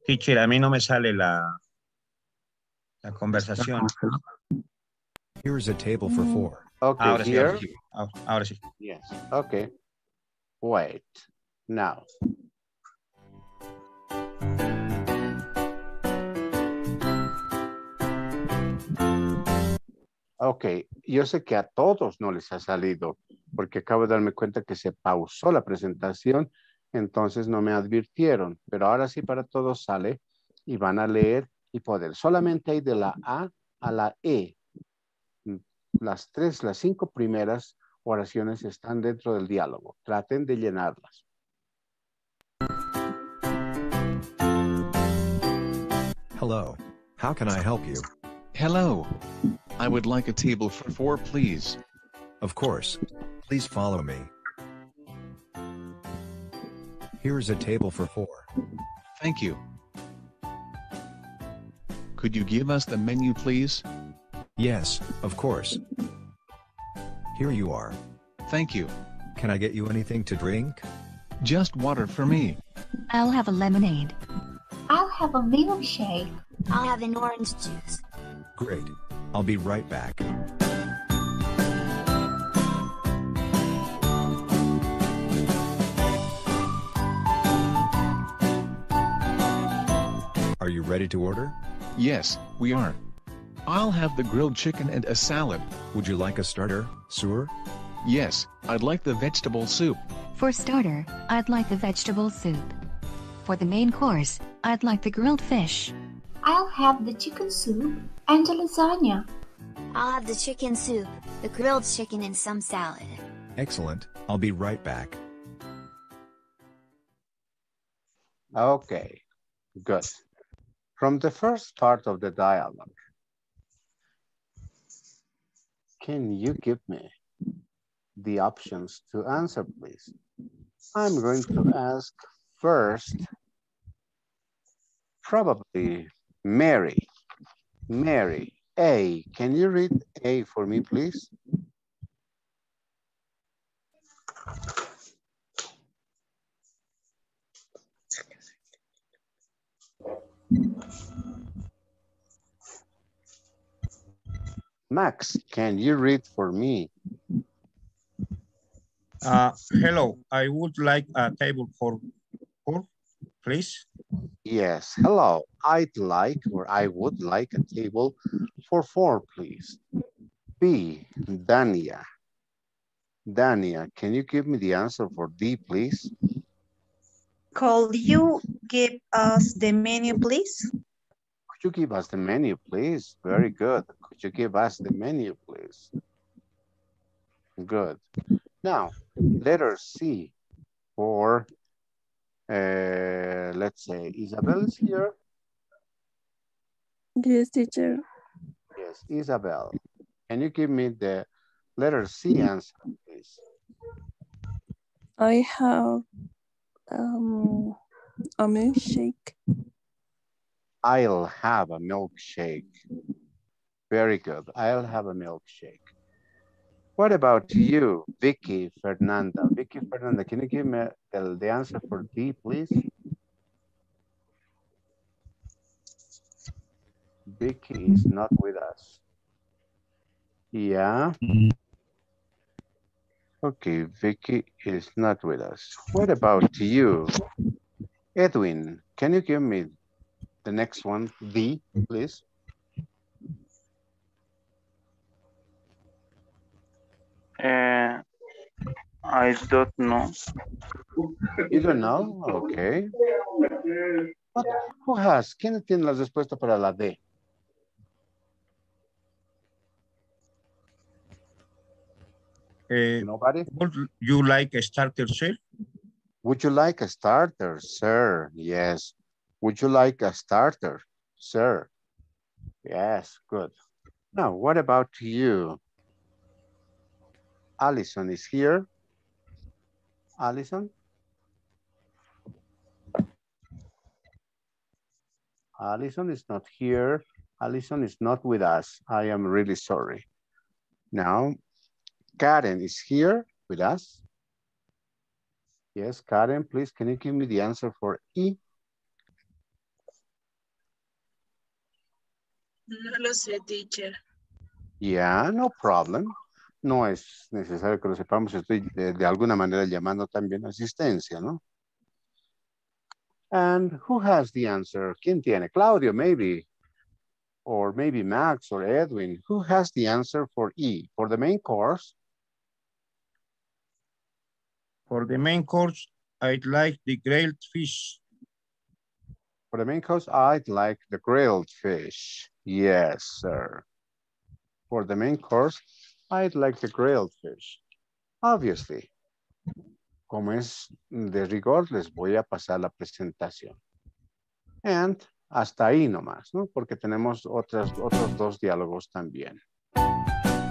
Teacher, a mí no me sale la conversación. Here's a table for 4. Okay, ahora here. Sí, ahora sí. Yes, okay. Wait, now. Ok, yo sé que a todos no les ha salido, porque acabo de darme cuenta que se pausó la presentación, entonces no me advirtieron, pero ahora sí para todos sale y van a leer y poder. Solamente hay de la A a la E. Las 5 primeras oraciones están dentro del diálogo. Traten de llenarlas. Hello. How can I help you? Hello. I would like a table for 4, please. Of course. Please follow me. Here's a table for 4. Thank you. Could you give us the menu, please? Yes, of course. Here you are. Thank you. Can I get you anything to drink? Just water for me. I'll have a lemonade. I'll have a milkshake. I'll have an orange juice. Great. I'll be right back. Are you ready to order? Yes, we are. I'll have the grilled chicken and a salad. Would you like a starter, sir? Yes, I'd like the vegetable soup. For starter, I'd like the vegetable soup. For the main course, I'd like the grilled fish. I'll have the chicken soup and a lasagna. I'll have the chicken soup, the grilled chicken, and some salad. Excellent. I'll be right back. Okay, good. From the first part of the dialogue, can you give me the options to answer, please? I'm going to ask first, probably Mary. Mary, A. Can you read A for me, please? Max, can you read for me? Hello, I would like a table for 4, please. Yes, hello. I'd like, or I would like a table for 4, please. B, Dania. Dania, can you give me the answer for D, please? Could you give us the menu, please? Could you give us the menu, please? Very good. Could you give us the menu, please? Good. Now, letter C for, let's say, Isabel is here. Yes, teacher. Yes, Isabel. Can you give me the letter C answer, please? I have a milkshake. I'll have a milkshake. Very good. I'll have a milkshake. What about you, Vicky Fernanda? Vicky Fernanda, can you give me the answer for D, please? Vicky is not with us. Yeah. Okay, Vicky is not with us. What about you, Edwin? Can you give me the next one, D, please? I don't know. You don't know? Okay. What, who has? ¿Quién tiene la respuesta para la D? Nobody? Would you like a starter, sir? Would you like a starter, sir? Yes. Would you like a starter, sir? Yes, good. Now, what about you? Allison is here. Allison? Allison is not here. Allison is not with us. I am really sorry. Now, Karen is here with us. Yes, Karen, please, can you give me the answer for E? No lo sé, teacher. Yeah, no problem. No es necesario que lo sepamos. Estoy de alguna manera llamando también asistencia, ¿no? And who has the answer? ¿Quién tiene? Claudio, maybe. Or maybe Max or Edwin. Who has the answer for E? For the main course? For the main course, I'd like the grilled fish. For the main course, I'd like the grilled fish. Yes, sir. For the main course, I'd like the grilled fish. Obviously. Como es de rigor, les voy a pasar la presentación. And hasta ahí nomás, ¿no? Porque tenemos otros dos diálogos también.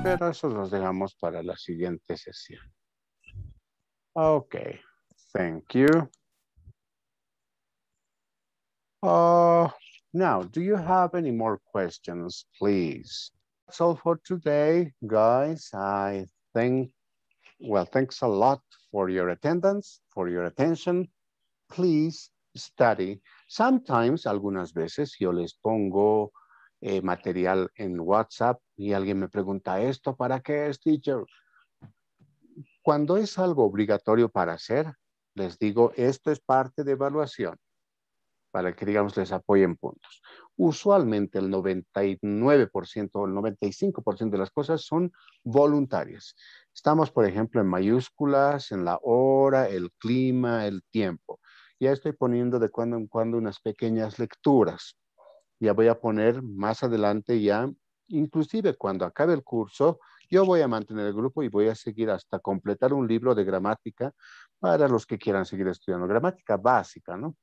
Pero esos los dejamos para la siguiente sesión. Okay, thank you. Now, do you have any more questions, please? That's all for today, guys. I think, well, thanks a lot for your attendance, for your attention. Please study. Sometimes, algunas veces, yo les pongo material en WhatsApp y alguien me pregunta, ¿esto para qué es, teacher? Cuando es algo obligatorio para hacer, les digo, esto es parte de evaluación, para que, digamos, les apoyen puntos. Usualmente el 99% o el 95% de las cosas son voluntarias. Estamos, por ejemplo, en mayúsculas, en la hora, el clima, el tiempo. Ya estoy poniendo de cuando en cuando unas pequeñas lecturas. Ya voy a poner más adelante ya, inclusive cuando acabe el curso, yo voy a mantener el grupo y voy a seguir hasta completar un libro de gramática para los que quieran seguir estudiando gramática básica, ¿no?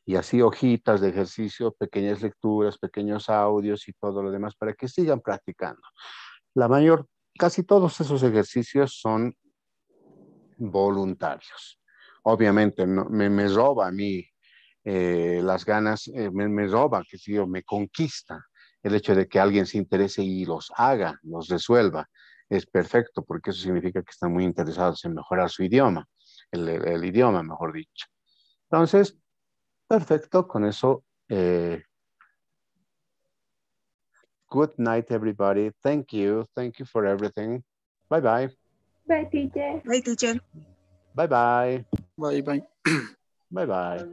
Y así hojitas de ejercicio, pequeñas lecturas, pequeños audios y todo lo demás para que sigan practicando. Casi todos esos ejercicios son voluntarios. Obviamente no, me roba a mí las ganas, me roba, que si yo, me conquista el hecho de que alguien se interese y los haga, los resuelva. Es perfecto porque eso significa que están muy interesados en mejorar su idioma, el idioma, mejor dicho. Entonces, perfecto, con eso. Good night, everybody. Thank you. Thank you for everything. Bye-bye. Bye, teacher. Bye, teacher. Bye-bye. Bye, bye. Bye-bye.